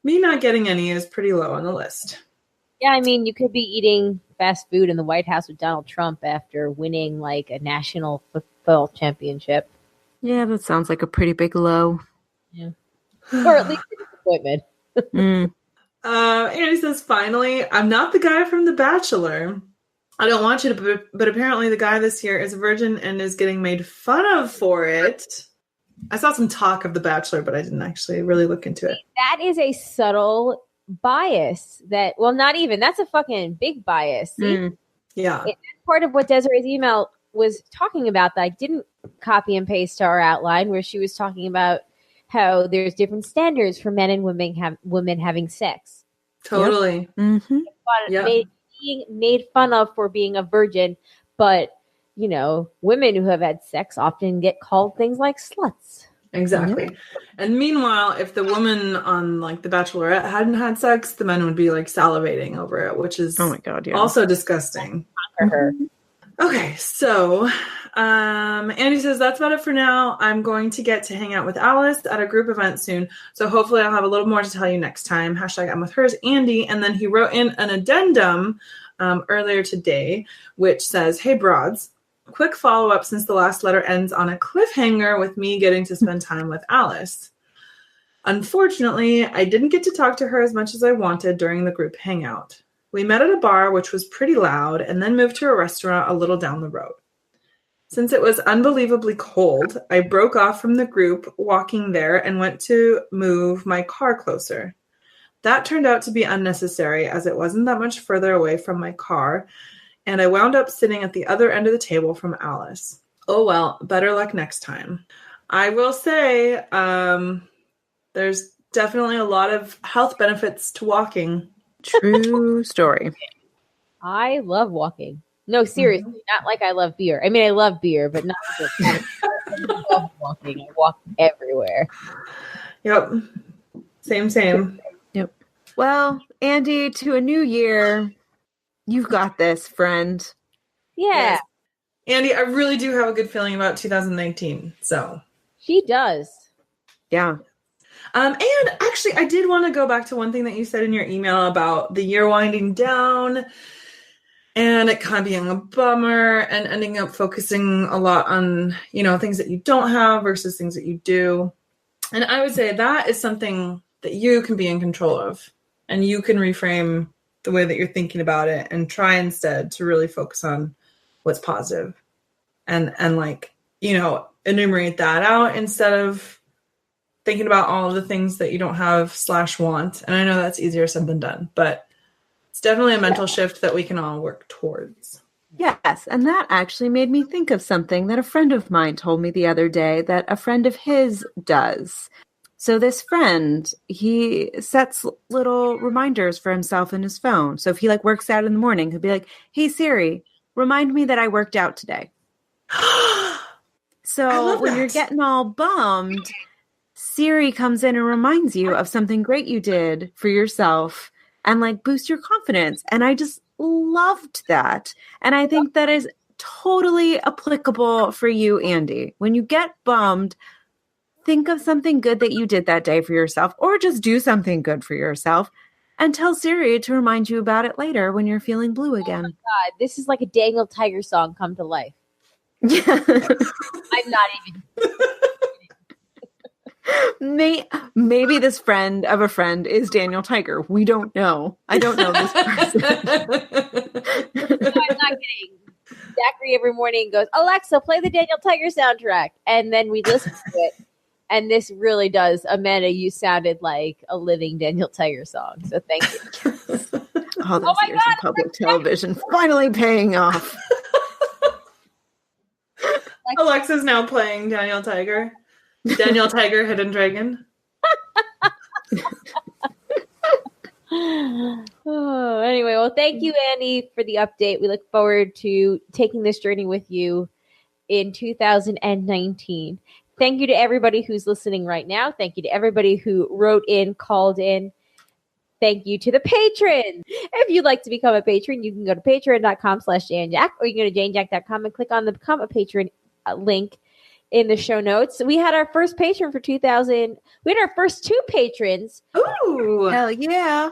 Speaker 3: me not getting any is pretty low on the list.
Speaker 1: Yeah, I mean, you could be eating fast food in the White House with Donald Trump after winning like a national football championship.
Speaker 2: Yeah, that sounds like a pretty big low.
Speaker 1: Yeah. Or at least a disappointment.
Speaker 3: Andy says, finally, I'm not the guy from The Bachelor. I don't want you to, but apparently the guy this year is a virgin and is getting made fun of for it. I saw some talk of The Bachelor, but I didn't actually really look into it.
Speaker 1: That is a subtle bias that, well, not even, that's a fucking big bias. See?
Speaker 3: Yeah.
Speaker 1: That's part of what Desiree's email was talking about that I didn't copy and paste to our outline, where she was talking about how there's different standards for men and women having sex.
Speaker 3: Totally.
Speaker 2: Mm-hmm.
Speaker 1: Being made fun of for being a virgin, but women who have had sex often get called things like sluts.
Speaker 3: Exactly. And meanwhile, if the woman on like The Bachelorette hadn't had sex, the men would be like salivating over it, which is
Speaker 2: oh my God, yeah.
Speaker 3: also disgusting.
Speaker 1: For her.
Speaker 3: Okay, so Andy says that's about it for now. I'm going to get to hang out with Alice at a group event soon, so hopefully I'll have a little more to tell you next time. #I'm with hers, Andy. And then he wrote in an addendum earlier today, which says, "Hey broads, quick follow-up since the last letter ends on a cliffhanger with me getting to spend time with Alice. Unfortunately, I didn't get to talk to her as much as I wanted during the group hangout. We met at a bar, which was pretty loud, and then moved to a restaurant a little down the road. Since it was unbelievably cold, I broke off from the group walking there and went to move my car closer. That turned out to be unnecessary as it wasn't that much further away from my car, and I wound up sitting at the other end of the table from Alice. Oh well, better luck next time." I will say there's definitely a lot of health benefits to walking.
Speaker 2: True story.
Speaker 1: I love walking. No, seriously, not like I love beer. I mean, I love beer, but not I love walking. I walk everywhere.
Speaker 3: Yep. Same.
Speaker 2: Yep. Well, Andy, to a new year, you've got this, friend.
Speaker 1: Yeah.
Speaker 3: Yes. Andy, I really do have a good feeling about 2019. So
Speaker 1: she does.
Speaker 2: Yeah.
Speaker 3: And actually, I did want to go back to one thing that you said in your email about the year winding down and it kind of being a bummer and ending up focusing a lot on, things that you don't have versus things that you do. And I would say that is something that you can be in control of, and you can reframe the way that you're thinking about it and try instead to really focus on what's positive and enumerate that out instead of thinking about all of the things that you don't have / want. And I know that's easier said than done, but it's definitely a mental shift that we can all work towards.
Speaker 2: Yes, and that actually made me think of something that a friend of mine told me the other day that a friend of his does. So this friend, he sets little reminders for himself in his phone. So if he works out in the morning, he'll be like, "Hey Siri, remind me that I worked out today." So when you're getting all bummed, Siri comes in and reminds you of something great you did for yourself and boost your confidence. And I just loved that. And I think that is totally applicable for you, Andy. When you get bummed, think of something good that you did that day for yourself, or just do something good for yourself and tell Siri to remind you about it later when you're feeling blue again.
Speaker 1: Oh my God, this is like a Daniel Tiger song come to life.
Speaker 2: Yeah.
Speaker 1: I'm not even.
Speaker 2: Maybe this friend of a friend is Daniel Tiger. We don't know. I don't know this person.
Speaker 1: No, I'm not kidding. Zachary every morning goes, "Alexa, play the Daniel Tiger soundtrack." And then we listen to it. And this really does. Amanda, you sounded like a living Daniel Tiger song. So thank you.
Speaker 2: All those years of public television finally paying off.
Speaker 3: Alexa's now playing Daniel Tiger. Daniel Tiger, Hidden Dragon.
Speaker 1: Anyway, well, thank you, Andy, for the update. We look forward to taking this journey with you in 2019. Thank you to everybody who's listening right now. Thank you to everybody who wrote in, called in. Thank you to the patrons. If you'd like to become a patron, you can go to patreon.com/JaneJack, or you can go to janejack.com and click on the Become a Patron link in the show notes. We had our first patron for 2000. We had our first 2 patrons.
Speaker 3: Ooh.
Speaker 2: Hell yeah.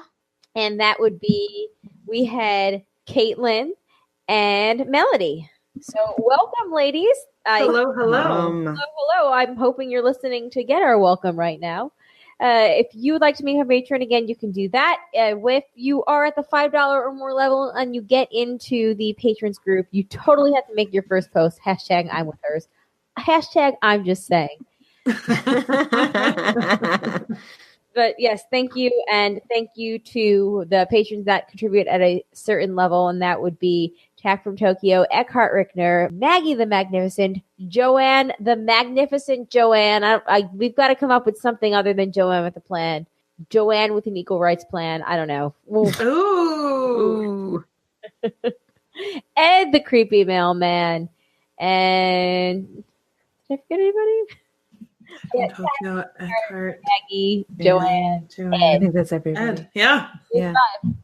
Speaker 1: And that would be, we had Caitlin and Melody. So welcome, ladies.
Speaker 3: Hello.
Speaker 1: Hello. I'm hoping you're listening to get our welcome right now. If you would like to become a patron again, you can do that. If you are at the $5 or more level and you get into the patrons group, you totally have to make your first post. #I'm with hers. #I'm just saying. But yes, thank you. And thank you to the patrons that contribute at a certain level. And that would be Tack from Tokyo, Eckhart Rickner, Maggie the Magnificent, Joanne the Magnificent Joanne. We've got to come up with something other than Joanne with a plan. Joanne with an equal rights plan. I don't know.
Speaker 2: Ooh.
Speaker 1: Ed the creepy mailman. And did I forget anybody?
Speaker 3: Tokyo, Eckhart,
Speaker 1: Maggie, Joanne,
Speaker 2: I think that's everybody.
Speaker 3: Ed. Yeah.
Speaker 2: Yeah.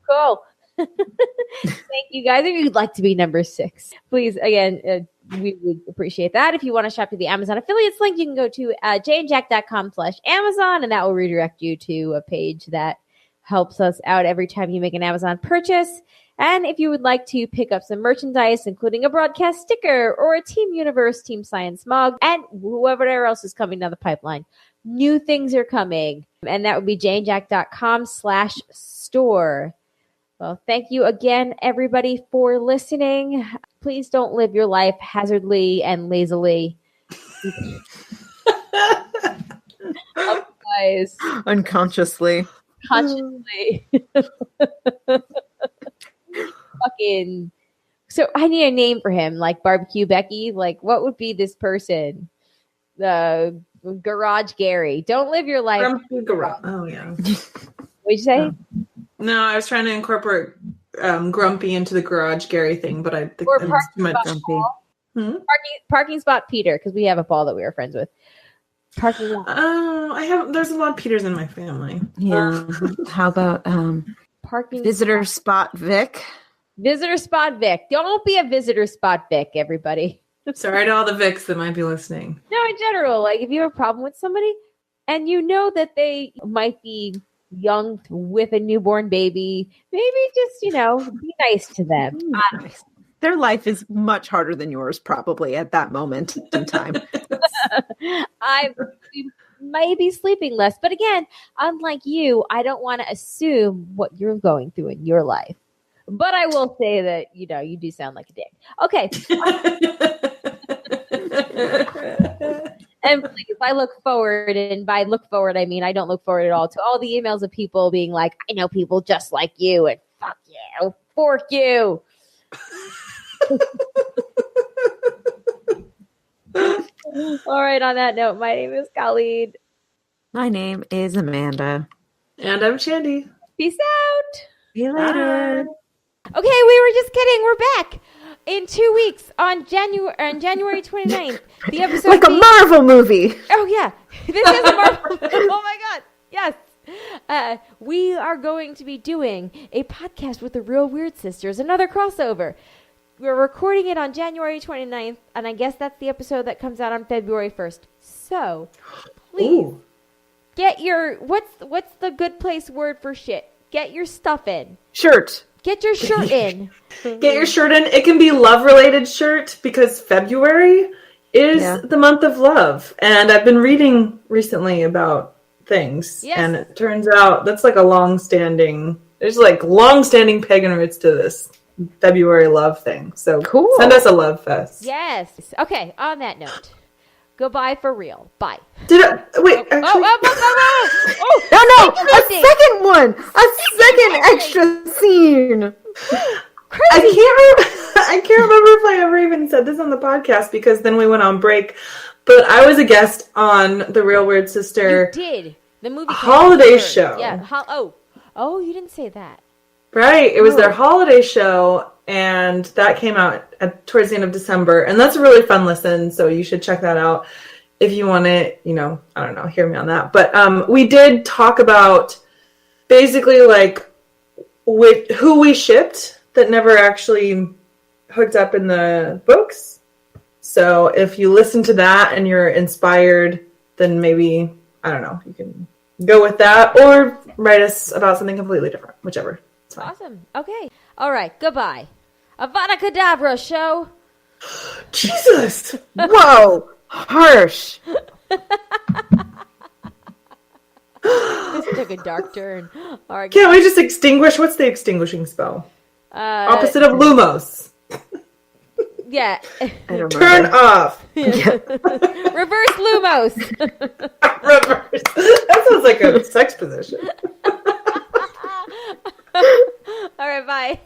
Speaker 1: Cool. Thank you guys. If you'd like to be number 6, please, again, we would appreciate that. If you want to shop through the Amazon affiliates link, you can go to janejack.com/Amazon, and that will redirect you to a page that helps us out every time you make an Amazon purchase. And if you would like to pick up some merchandise, including a broadcast sticker or a Team Universe, Team Science mug, and whoever else is coming down the pipeline, new things are coming. And that would be janejack.com/store. Well, thank you again, everybody, for listening. Please don't live your life hazardly and lazily. Otherwise,
Speaker 2: Unconsciously.
Speaker 1: consciously. Fucking. So I need a name for him, like Barbecue Becky. Like, what would be this person? The Garage Gary. Don't live your life.
Speaker 3: Oh, yeah.
Speaker 1: What'd you say?
Speaker 3: No, I was trying to incorporate Grumpy into the Garage Gary thing, but I think
Speaker 1: Or
Speaker 3: that's
Speaker 1: Parking
Speaker 3: too much.
Speaker 1: Spot
Speaker 3: Grumpy.
Speaker 1: Paul. Parking Spot Peter, because we have a Paul that we were friends with. Parking lot.
Speaker 3: Oh, there's a lot of Peters in my family.
Speaker 2: Yeah. How about
Speaker 1: Parking
Speaker 2: Visitor Spot Vic?
Speaker 1: Visitor Spot Vic. Don't be a Visitor Spot Vic, everybody.
Speaker 3: Sorry to all the Vics that might be listening.
Speaker 1: No, in general, like if you have a problem with somebody and you know that they might be young with a newborn baby, maybe just, be nice to them.
Speaker 2: Their life is much harder than yours, probably at that moment in time.
Speaker 1: I may be sleeping less, but again, unlike you, I don't want to assume what you're going through in your life. But I will say that, you do sound like a dick. Okay. And please, I look forward, and by look forward, I mean I don't look forward at all to all the emails of people being like, I know people just like you, and fuck you, fork you. All right, on that note, my name is Khalid.
Speaker 2: My name is Amanda.
Speaker 3: And I'm Shandy.
Speaker 1: Peace out.
Speaker 2: See you later.
Speaker 3: Bye.
Speaker 1: Okay, we were just kidding. We're back in 2 weeks on January 29th. The episode
Speaker 2: Like a Marvel movie.
Speaker 1: Oh, yeah. This is a Marvel. Oh, my God. Yes. We are going to be doing a podcast with the Real Weird Sisters, another crossover. We're recording it on January 29th, and I guess that's the episode that comes out on February 1st. So, please, get your, what's the good place word for shit? Get your stuff in.
Speaker 2: Shirt.
Speaker 1: Get your shirt in.
Speaker 3: Get your shirt in. It can be love-related shirt because February is the month of love. And I've been reading recently about things.
Speaker 1: Yes.
Speaker 3: And it turns out that's like a long-standing pagan roots to this February love thing. So
Speaker 2: cool.
Speaker 3: Send us a love fest.
Speaker 1: Yes. Okay, on that note, goodbye for real. Bye.
Speaker 3: Wait, actually...
Speaker 2: No, a second one! A second extra scene!
Speaker 3: I can't remember if I ever even said this on the podcast because then we went on break. But I was a guest on The Real Weird Sister.
Speaker 1: You did. The movie
Speaker 3: holiday show.
Speaker 1: Yeah. Oh, you didn't say that.
Speaker 3: Right. It was their holiday show, and that came out towards the end of December. And that's a really fun listen, so you should check that out if you want to, I don't know, hear me on that. But we did talk about basically like who we shipped that never actually hooked up in the books. So if you listen to that and you're inspired, then maybe, I don't know, you can go with that or write us about something completely different, whichever. It's fine.
Speaker 1: Awesome. Okay. All right. Goodbye. Avada Kedavra show.
Speaker 3: Jesus.
Speaker 2: Whoa. Harsh.
Speaker 1: This took a dark turn. All right.
Speaker 3: Can't we just extinguish? What's the extinguishing spell? Opposite of Lumos.
Speaker 1: Yeah.
Speaker 3: Turn off.
Speaker 1: Reverse Lumos.
Speaker 3: Reverse. That sounds like a sex position.
Speaker 1: All right. Bye.